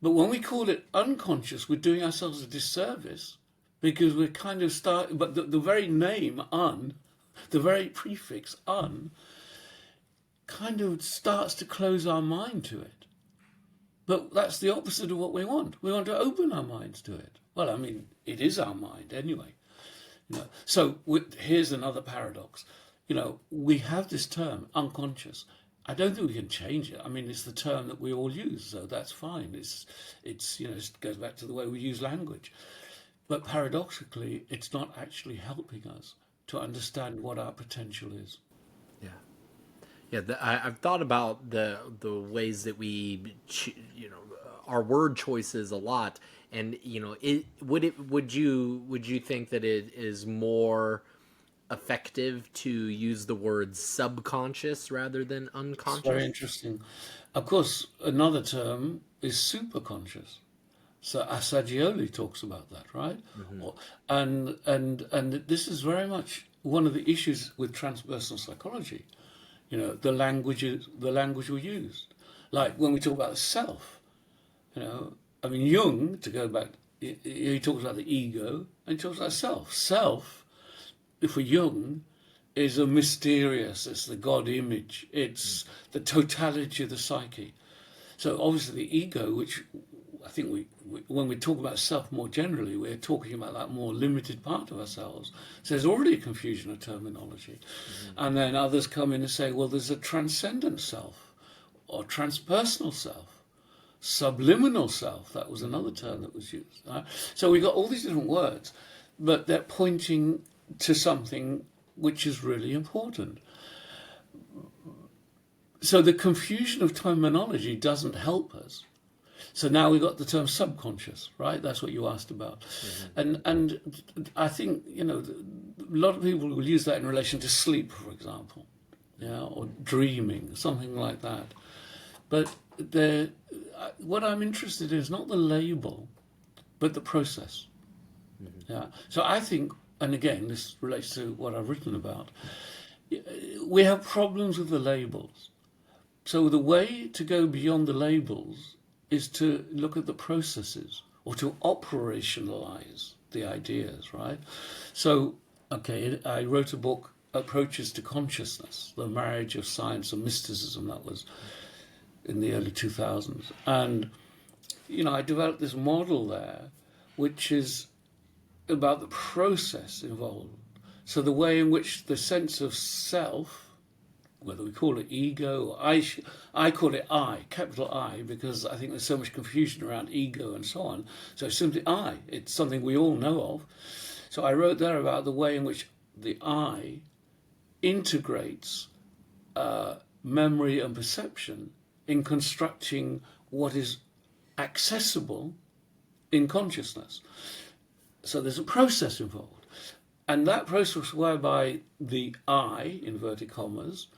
But when we call it unconscious, we're doing ourselves a disservice, because we're kind of but the very name un, the very prefix un, kind of starts to close our mind to it. But that's the opposite of what we want. We want to open our minds to it. Well, I mean, it is our mind anyway. So here's another paradox. We have this term, unconscious. I don't think we can change it. I mean, it's the term that we all use, so that's fine. It goes back to the way we use language. But paradoxically, it's not actually helping us to understand what our potential is. Yeah. I've thought about the ways that we, our word choices a lot, and would you think that it is more effective to use the word subconscious rather than unconscious? It's very interesting. Of course, another term is superconscious. So Assagioli talks about that, right? Mm-hmm. And this is very much one of the issues with transpersonal psychology. The language we used. Like when we talk about the self, I mean, Jung, to go back, he talks about the ego and he talks about self. Self, for Jung, is a mysterious, it's the God image, it's the totality of the psyche. So obviously the ego, which I think when we talk about self more generally, we're talking about that more limited part of ourselves. So there's already a confusion of terminology. Mm-hmm. And then others come in and say, well, there's a transcendent self or transpersonal self, subliminal self. That was another term that was used. Right? So we got all these different words, but they're pointing to something which is really important. So the confusion of terminology doesn't help us. So now we've got the term subconscious, right? That's what you asked about. Mm-hmm. And I think, a lot of people will use that in relation to sleep, for example, or dreaming, something like that. But what I'm interested in is not the label, but the process. Mm-hmm. Yeah. So I think, and again, this relates to what I've written about, we have problems with the labels. So the way to go beyond the labels is to look at the processes or to operationalize the ideas, right? So, I wrote a book, Approaches to Consciousness, the marriage of science and mysticism. That was in the early 2000s. And, I developed this model there, which is about the process involved. So the way in which the sense of self, whether we call it ego, or I call it I, capital I, because I think there's so much confusion around ego and so on. So it's simply I. It's something we all know of. So I wrote there about the way in which the I integrates memory and perception in constructing what is accessible in consciousness. So there's a process involved. And that process whereby the I, inverted commas,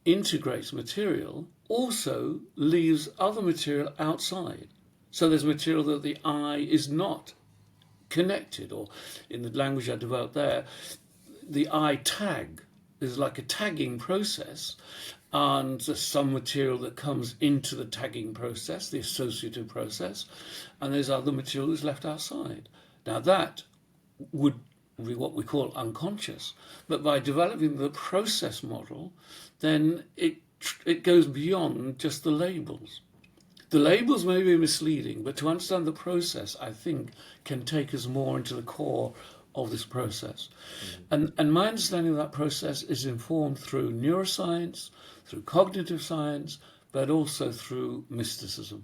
integrates material also leaves other material outside. So there's material that the I is not connected, or in the language I developed there, the I tag is like a tagging process, and there's some material that comes into the tagging process, the associative process, and there's other material that's left outside. Now that would be what we call unconscious, but by developing the process model, then it goes beyond just the labels. The labels may be misleading, but to understand the process, I think, can take us more into the core of this process. And my understanding of that process is informed through neuroscience, through cognitive science, but also through mysticism.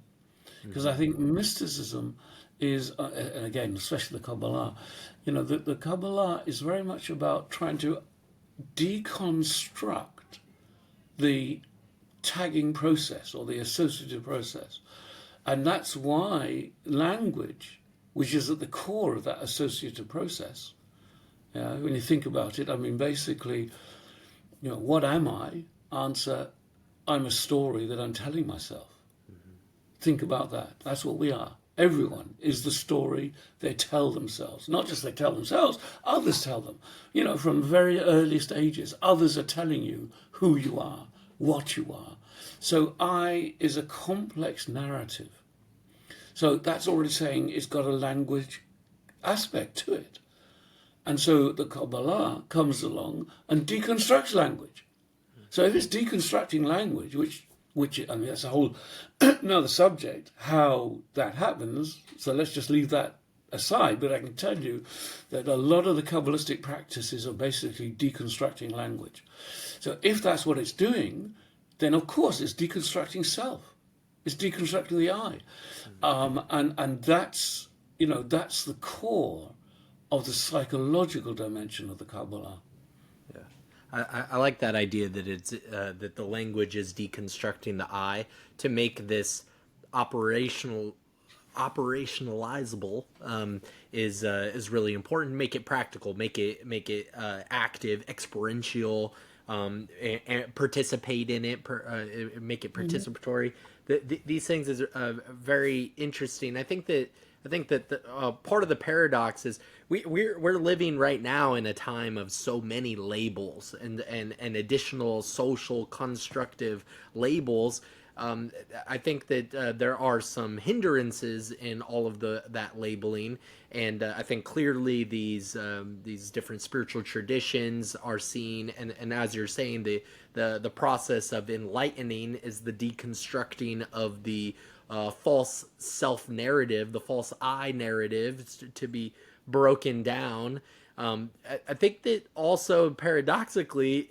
Because I think mysticism is, and again, especially the Kabbalah, the Kabbalah is very much about trying to deconstruct the tagging process or the associative process. And that's why language, which is at the core of that associative process, when you think about it, I mean, basically, what am I? Answer, I'm a story that I'm telling myself. Think about that. That's what we are. Everyone is the story they tell themselves. Not just they tell themselves, others tell them. From very early stages, others are telling you who you are, what you are. So I is a complex narrative. So that's already saying it's got a language aspect to it. And so the Kabbalah comes along and deconstructs language. So if it's deconstructing language, which I mean, that's a whole another subject, how that happens. So let's just leave that aside. But I can tell you that a lot of the Kabbalistic practices are basically deconstructing language. So if that's what it's doing, then of course it's deconstructing self. It's deconstructing the I. And that's, that's the core of the psychological dimension of the Kabbalah. I like that idea that it's that the language is deconstructing the I to make this operationalizable is really important. Make it practical. Make it active, experiential. And participate in it. Make it participatory. These things is very interesting. I think that the, part of the paradox is we're living right now in a time of so many labels and additional social constructive labels. I think that there are some hindrances in all of that labeling, and I think clearly these different spiritual traditions are seen, and as you're saying, the process of enlightening is the deconstructing of the false self-narrative, the false I narrative, to be broken down. I think that also paradoxically,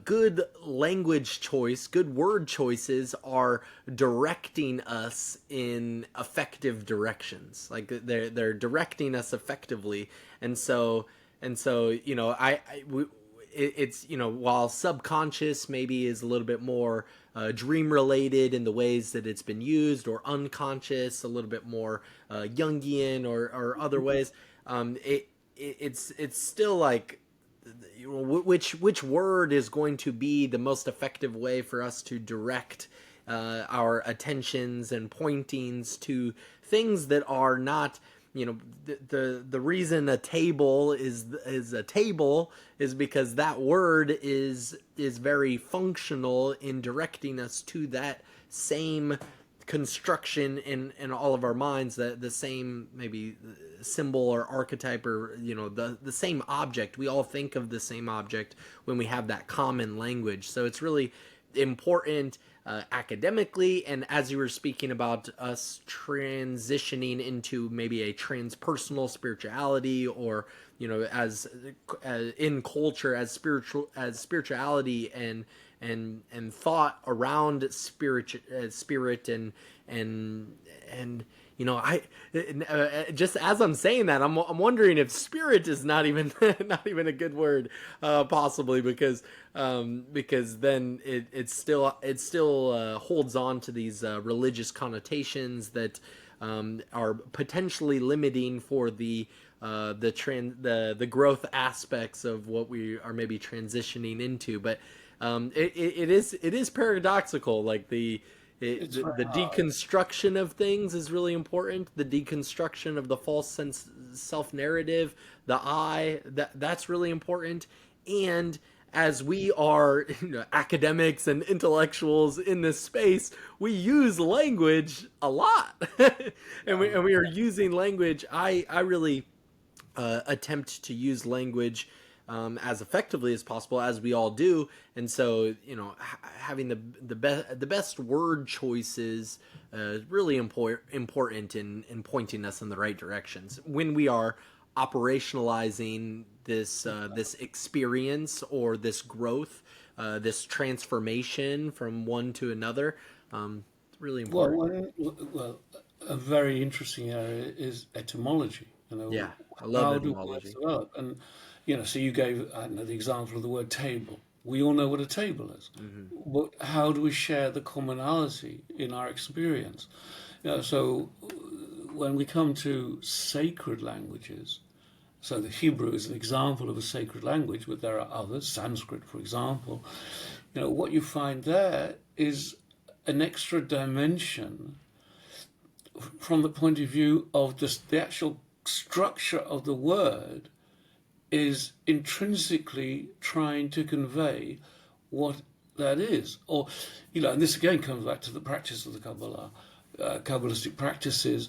good language choice, good word choices are directing us in effective directions. Like they're directing us effectively, and so it's while subconscious maybe is a little bit more dream related in the ways that it's been used, or unconscious a little bit more Jungian or other ways. It's still like, which word is going to be the most effective way for us to direct our attentions and pointings to things that are not, the reason a table is a table is because that word is very functional in directing us to that same construction in all of our minds, the same maybe symbol or archetype, or the same object. We all think of the same object when we have that common language. So it's really important academically, and as you were speaking about us transitioning into maybe a transpersonal spirituality, or as in culture, as spirituality and thought around spirit and I just as I'm saying that, I'm wondering if spirit is not even not even a good word, possibly, because then it still holds on to these religious connotations that are potentially limiting for the growth aspects of what we are maybe transitioning into. But it is paradoxical, like the deconstruction of things is really important. The deconstruction of the false self narrative, the I, that's really important. And as we are academics and intellectuals in this space, we use language a lot, and we are using language. I really attempt to use language as effectively as possible, as we all do. And so, having the best word choices is really important in pointing us in the right directions when we are operationalizing this experience, or this growth, this transformation from one to another. It's really important. Well, a very interesting area is etymology. Yeah, I love How do words etymology. develop? And so you gave, I don't know, the example of the word table. We all know what a table is. But how do we share the commonality in our experience? So when we come to sacred languages, so the Hebrew is an example of a sacred language, but there are others, Sanskrit, for example. What you find there is an extra dimension from the point of view of just the actual structure of the word is intrinsically trying to convey what that is. Or, and this again comes back to the practice of the Kabbalah, Kabbalistic practices.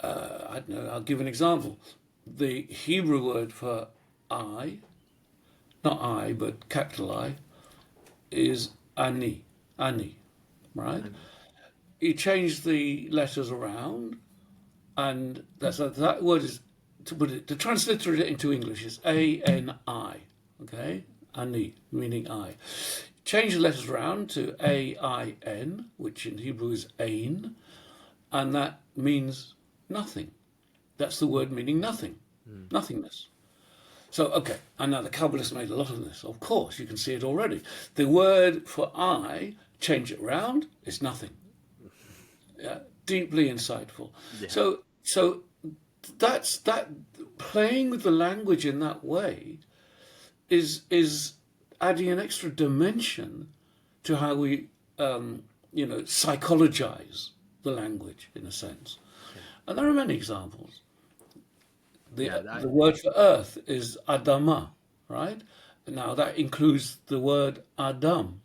I don't know, I'll give an example. The Hebrew word for I, not I, but capital I, is ani, right? You change the letters around, and that word is, to transliterate it into English, is A-N-I, okay? Ani, meaning I. Change the letters around to A-I-N, which in Hebrew is Ain, and that means nothing. That's the word meaning nothing, nothingness. So, okay, and now the Kabbalists made a lot of this. Of course, you can see it already. The word for I, change it around, is nothing. Yeah, deeply insightful. Yeah. So that's that. Playing with the language in that way is adding an extra dimension to how we psychologize the language, in a sense. Yeah. And there are many examples. The word for earth is Adama, right? Now that includes the word Adam.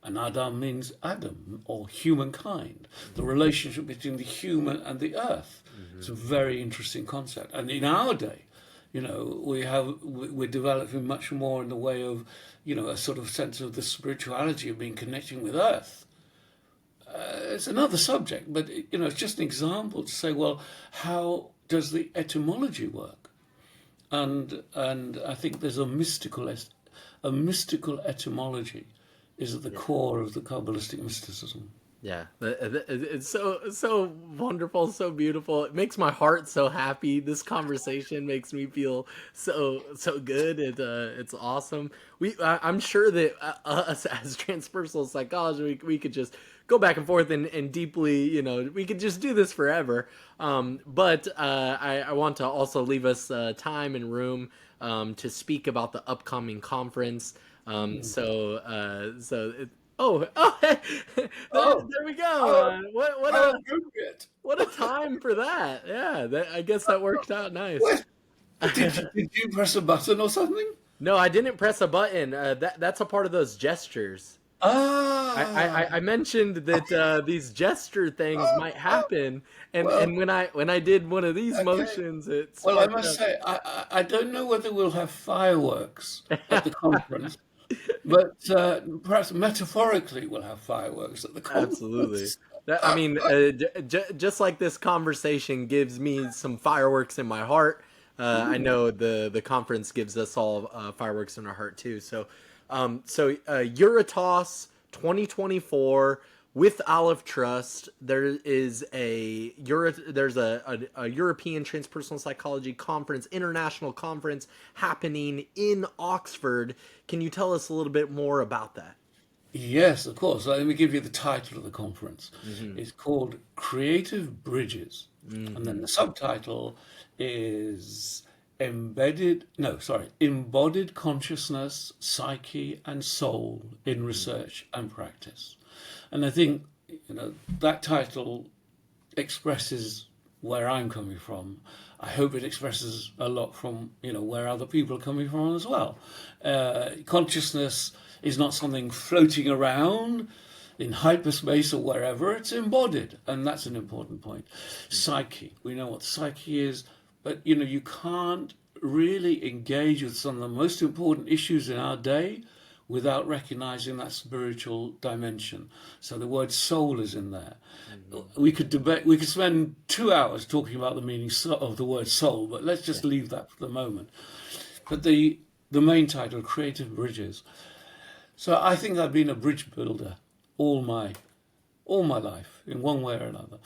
And Adam means Adam, or humankind, the relationship between the human and the earth. It's a very interesting concept. And in our day, we're developing much more in the way of, a sort of sense of the spirituality of being connecting with earth. It's another subject, but it's just an example to say, well, how does the etymology work? And I think there's a mystical etymology is at the core of the Kabbalistic mysticism. Yeah, it's so wonderful, so beautiful. It makes my heart so happy. This conversation makes me feel so good. It's awesome. I'm sure that us as transpersonal psychologists, we could just go back and forth and deeply, we could just do this forever. But I want to also leave us time and room to speak about the upcoming conference. There we go. What a time for that. Yeah, I guess that worked out nice. What? Did you press a button or something? No, I didn't press a button. That's a part of those gestures. I mentioned that these gesture things might happen, and when I did one of these motions, it's well. I must say, I don't know whether we'll have fireworks at the conference, But perhaps metaphorically, we'll have fireworks at the Absolutely. conference. I mean, just like this conversation gives me some fireworks in my heart, I know the conference gives us all fireworks in our heart too. So, EUROTAS 2024 with Alef Trust. There is there's a European Transpersonal Psychology Conference, international conference happening in Oxford. Can you tell us a little bit more about that? Yes, of course. Let me give you the title of the conference. It's called Creative Bridges. And then the subtitle is Embodied Consciousness, Psyche and Soul in Research and Practice. And I think, that title expresses where I'm coming from. I hope it expresses a lot from, where other people are coming from as well. Consciousness is not something floating around in hyperspace or wherever. It's embodied, and that's an important point. Psyche, we know what psyche is, but you can't really engage with some of the most important issues in our day without recognizing that spiritual dimension. So the word soul is in there. We could spend 2 hours talking about the meaning of the word soul, but let's just leave that for the moment. But the main title, Creative Bridges. So I think I've been a bridge builder all my life, in one way or another.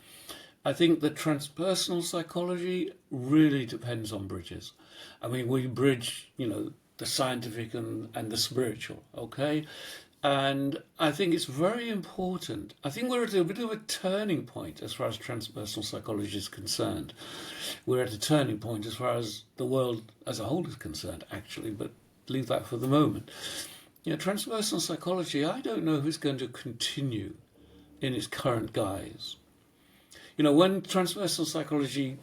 I think that transpersonal psychology really depends on bridges. I mean, we bridge, the scientific and the spiritual, okay? And I think it's very important. I think we're at a bit of a turning point as far as transpersonal psychology is concerned. We're at a turning point as far as the world as a whole is concerned, actually, but leave that for the moment. Transpersonal psychology, I don't know if it's going to continue in its current guise. When transpersonal psychology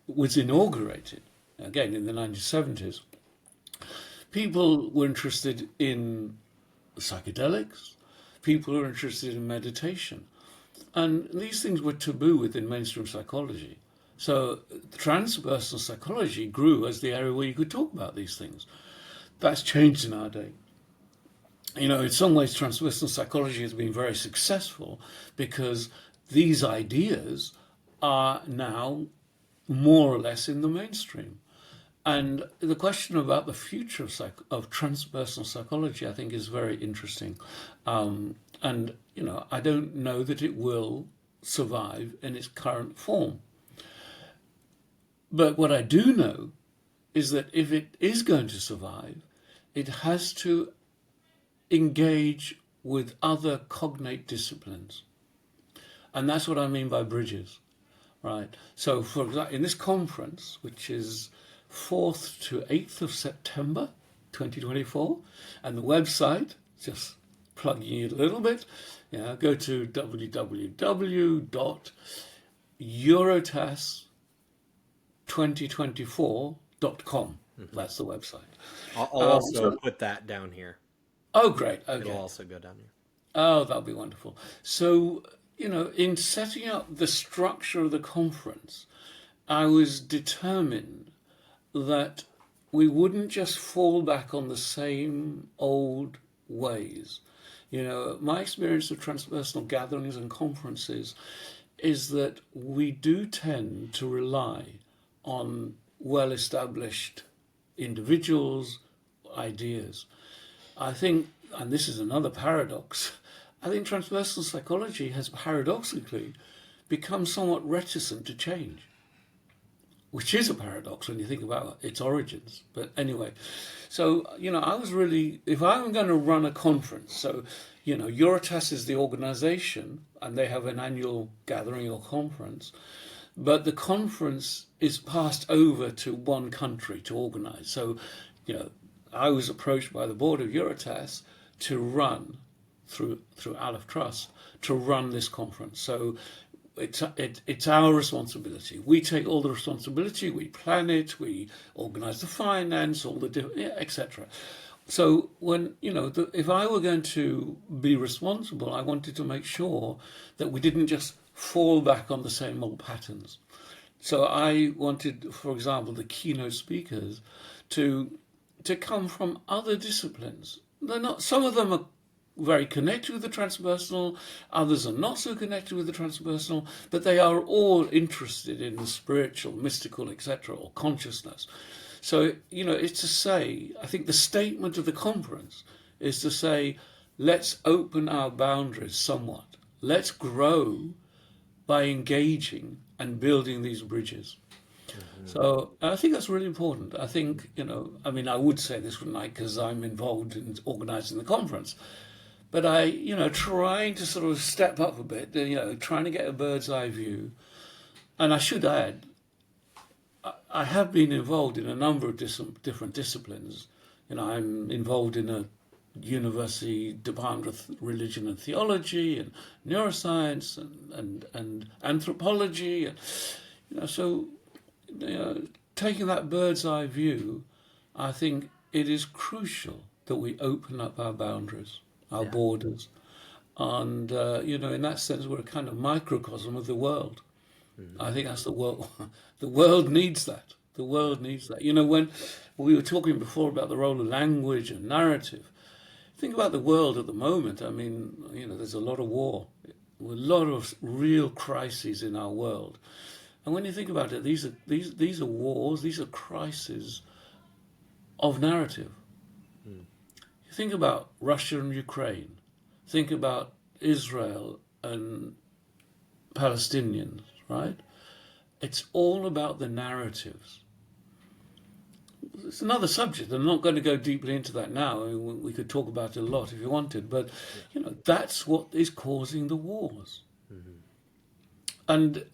was inaugurated, again in the 1970s, people were interested in psychedelics, people were interested in meditation, and these things were taboo within mainstream psychology. So transpersonal psychology grew as the area where you could talk about these things. That's changed in our day. In some ways, transpersonal psychology has been very successful because these ideas are now more or less in the mainstream. And the question about the future of transpersonal psychology, I think, is very interesting. And I don't know that it will survive in its current form. But what I do know is that if it is going to survive, it has to engage with other cognate disciplines. And that's what I mean by bridges, right? So, for example, in this conference, which is 4th to 8th of September 2024, and the website, just plugging it a little bit, go to www.eurotas2024.com. That's the website. I'll also put that down here. Oh, great. Okay. It'll also go down here. Oh, that'll be wonderful. So, in setting up the structure of the conference, I was determined that we wouldn't just fall back on the same old ways. My experience of transpersonal gatherings and conferences is that we do tend to rely on well-established individuals, ideas. I think, and this is another paradox, I think transpersonal psychology has paradoxically become somewhat reticent to change, which is a paradox when you think about its origins. But anyway, so, I was really, if I'm going to run a conference, so, EUROTAS is the organization and they have an annual gathering or conference, but the conference is passed over to one country to organize. So, I was approached by the board of EUROTAS to run, through Alef Trust, to run this conference. So it's our responsibility. We take all the responsibility, we plan it, we organize the finance, all the etc. So when, if I were going to be responsible, I wanted to make sure that we didn't just fall back on the same old patterns. So I wanted, for example, the keynote speakers to come from other disciplines, they're not. Some of them are very connected with the transpersonal, others are not so connected with the transpersonal, but they are all interested in the spiritual, mystical, etc., or consciousness. So, it's to say, I think the statement of the conference is to say, let's open our boundaries somewhat. Let's grow by engaging and building these bridges. So I think that's really important. I think, I would say this, wouldn't I, because I'm involved in organising the conference. But trying to sort of step up a bit, trying to get a bird's eye view. And I should add, I have been involved in a number of different disciplines. I'm involved in a university department of religion and theology and neuroscience and anthropology. So taking that bird's eye view, I think it is crucial that we open up our boundaries, our borders. And, in that sense, we're a kind of microcosm of the world. I think that's the world. The world needs that. The world needs that. When we were talking before about the role of language and narrative, think about the world at the moment. There's a lot of war, a lot of real crises in our world. And when you think about it, these are wars, these are crises of narrative. You think about Russia and Ukraine, think about Israel and Palestinians, right? It's all about the narratives. It's another subject. I'm not going to go deeply into that now. We could talk about it a lot if you wanted, but that's what is causing the wars. And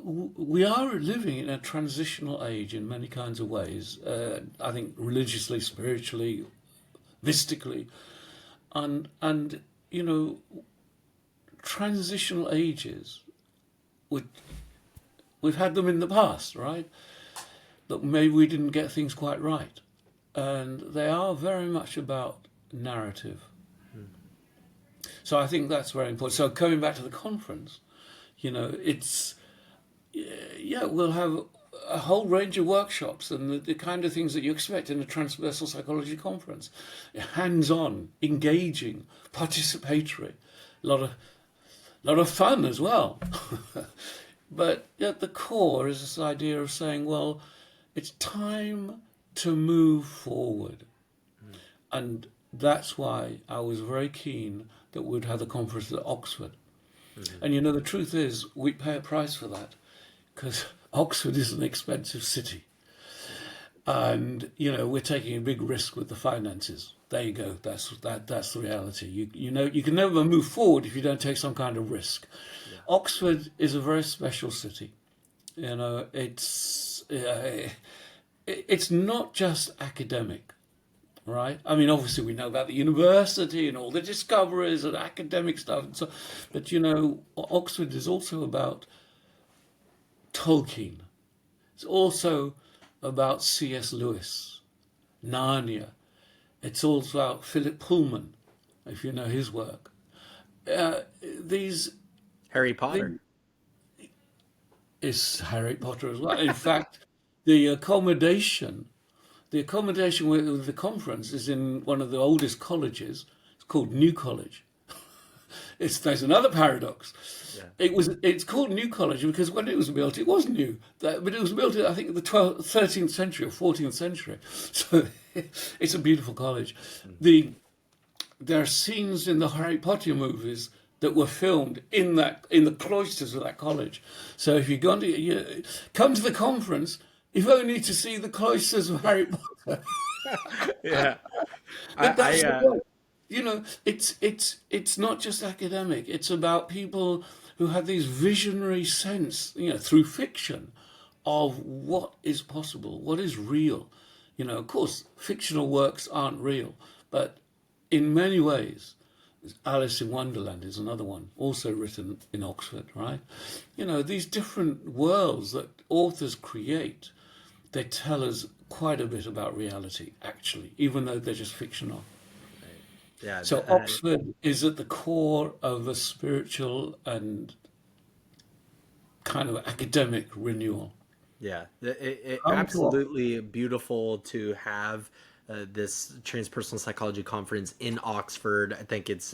we are living in a transitional age in many kinds of ways. I think religiously, spiritually, mystically, and transitional ages. We've had them in the past, right? That maybe we didn't get things quite right, and they are very much about narrative. So I think that's very important. So coming back to the conference, it's we'll have a whole range of workshops and the kind of things that you expect in a transpersonal psychology conference. Hands-on, engaging, participatory, a lot of fun as well. But at the core is this idea of saying, well, it's time to move forward. And that's why I was very keen that we'd have the conference at Oxford. And the truth is, we pay a price for that, because Oxford is an expensive city. And, we're taking a big risk with the finances. There you go. That's the reality. You can never move forward if you don't take some kind of risk. Yeah. Oxford is a very special city. It's not just academic, right? Obviously we know about the university and all the discoveries and academic stuff, and so, but Oxford is also about Tolkien. It's also about C.S. Lewis, Narnia. It's also about Philip Pullman, if you know his work. Harry Potter. Is Harry Potter as well. In fact, the accommodation with the conference is in one of the oldest colleges. It's called New College. There's another paradox. Yeah. It's called New College because when it was built, it was new, but it was built, I think, in the 13th century or 14th century. So it's a beautiful college. There are scenes in the Harry Potter movies that were filmed in the cloisters of that college. So if you're going to come to the conference, if only to see the cloisters of Harry Potter. Yeah, But that's the point. It's not just academic. It's about people who have these visionary sense, through fiction, of what is possible, what is real. Of course, fictional works aren't real, but in many ways, Alice in Wonderland is another one, also written in Oxford, right? These different worlds that authors create, they tell us quite a bit about reality, actually, even though they're just fictional. Yeah. So Oxford is at the core of a spiritual and kind of academic renewal. Yeah, absolutely beautiful to have this transpersonal psychology conference in Oxford. I think it's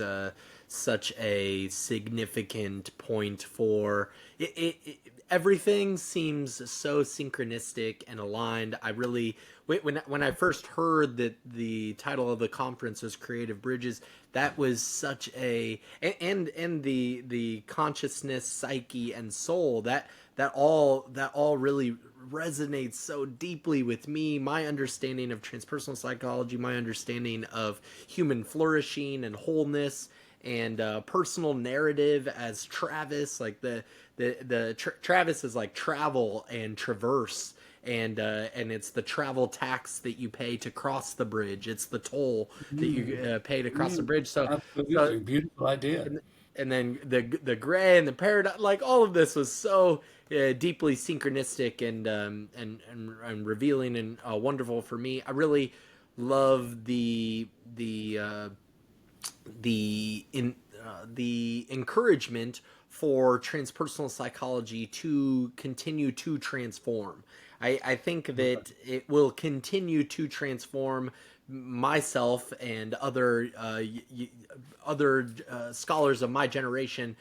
such a significant point for it. Everything seems so synchronistic and aligned. I really, when I first heard that the title of the conference was Creative Bridges, that was such a, and the consciousness, psyche, and soul, that all really resonates so deeply with me. My understanding of transpersonal psychology, my understanding of human flourishing and wholeness, and personal narrative as Travis, like Travis is like travel and traverse, and it's the travel tax that you pay to cross the bridge. It's the toll that you pay to cross the bridge. Absolutely, beautiful idea. And then the gray and the paradox, like all of this was so deeply synchronistic and revealing and wonderful for me. I really love the encouragement for transpersonal psychology to continue to transform. I think that it will continue to transform myself and other scholars of my generation,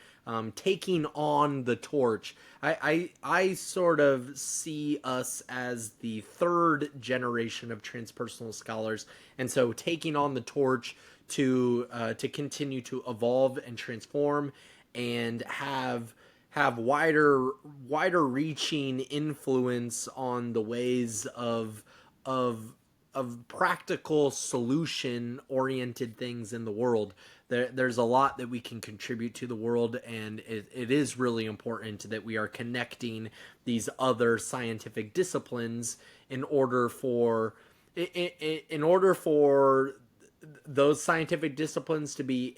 taking on the torch. I sort of see us as the third generation of transpersonal scholars, and so taking on the torch to continue to evolve and transform and have wider reaching influence on the ways of practical solution oriented things in the world. There's a lot that we can contribute to the world, and it is really important that we are connecting these other scientific disciplines in order for those scientific disciplines to be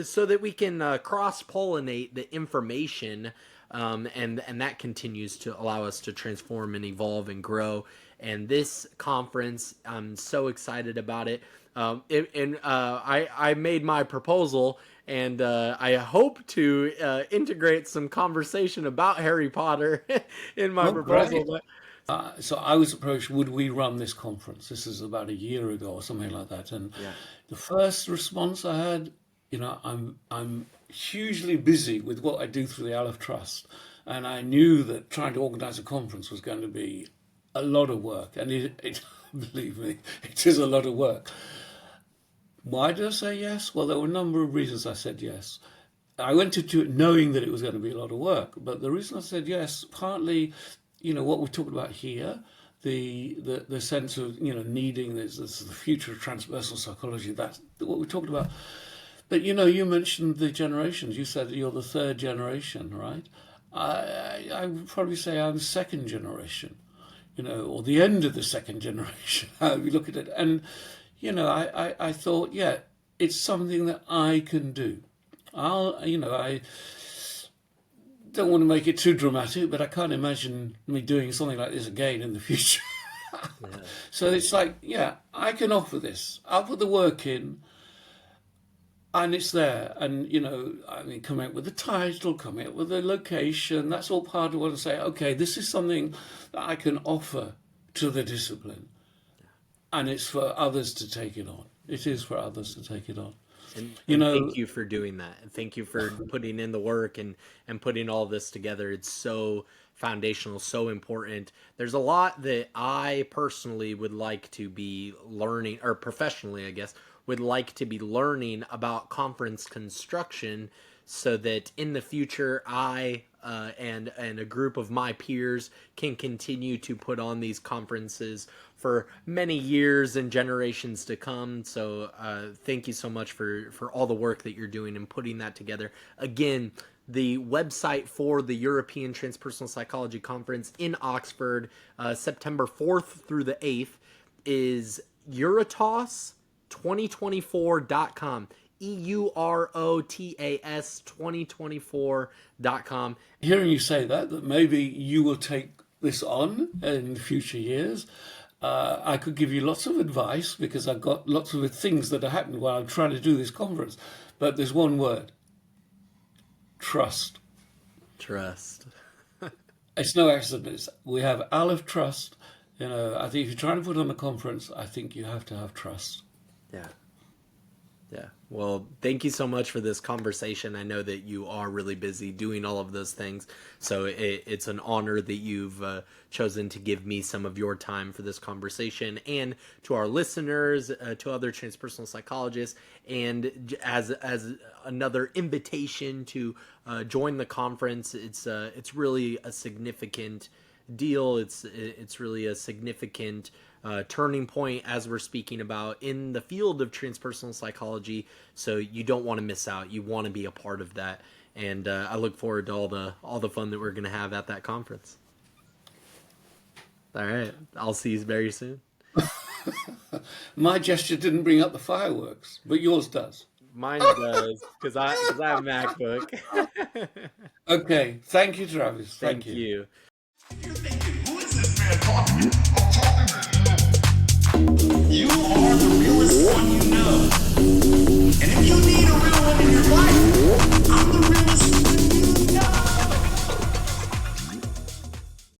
so that we can cross-pollinate the information, and that continues to allow us to transform and evolve and grow. And this conference, I'm so excited about it. I made my proposal, and I hope to integrate some conversation about Harry Potter in my proposal. Great. So I was approached, would we run this conference? This is about a year ago or something like that. And the first response I had, I'm hugely busy with what I do through the Alef Trust. And I knew that trying to organize a conference was going to be a lot of work. And it believe me, it is a lot of work. Why did I say yes? Well, there were a number of reasons I said yes. I went into it knowing that it was going to be a lot of work. But the reason I said yes, partly, what we're talking about here, the sense of, needing this is the future of transpersonal psychology, that's what we're talking about. But, you mentioned the generations. You said you're the third generation, right? I would probably say I'm second generation, or the end of the second generation, how you look at it. And, I thought, it's something that I can do. I don't want to make it too dramatic, but I can't imagine me doing something like this again in the future. So it's like, I can offer this. I'll put the work in, and it's there. And, coming up with the title, coming up with the location, that's all part of what I say, okay, this is something that I can offer to the discipline. And it's for others to take it on. It is for others to take it on. And thank you for doing that. And thank you for putting in the work and putting all this together. It's so foundational, so important. There's a lot that I personally would like to be learning, or professionally, I guess, would like to be learning about conference construction, so that in the future I and a group of my peers can continue to put on these conferences for many years and generations to come. So thank you so much for all the work that you're doing and putting that together. Again, the website for the European Transpersonal Psychology Conference in Oxford, September 4th through the 8th, is EUROTAS2024.com. EUROTAS 2024.com. Hearing you say that maybe you will take this on in future years. I could give you lots of advice because I've got lots of things that are happening while I'm trying to do this conference. But there's one word: trust. Trust. It's no accident. We have Alef Trust, You know, I think if you're trying to put on a conference, I think you have to have trust. Yeah. Yeah. Well, thank you so much for this conversation. I know that you are really busy doing all of those things. So it's an honor that you've chosen to give me some of your time for this conversation, and to our listeners, to other transpersonal psychologists, and as another invitation to join the conference. It's really a significant deal. It's really a significant turning point, as we're speaking about in the field of transpersonal psychology. So you don't want to miss out. You want to be a part of that, and I look forward to all the fun that we're going to have at that conference. All right, I'll see you very soon. My gesture didn't bring up the fireworks, but yours does. Mine does, because I have a MacBook. Okay, thank you, Travis. Thank you. You're thinking, who is this man talking? I'm talking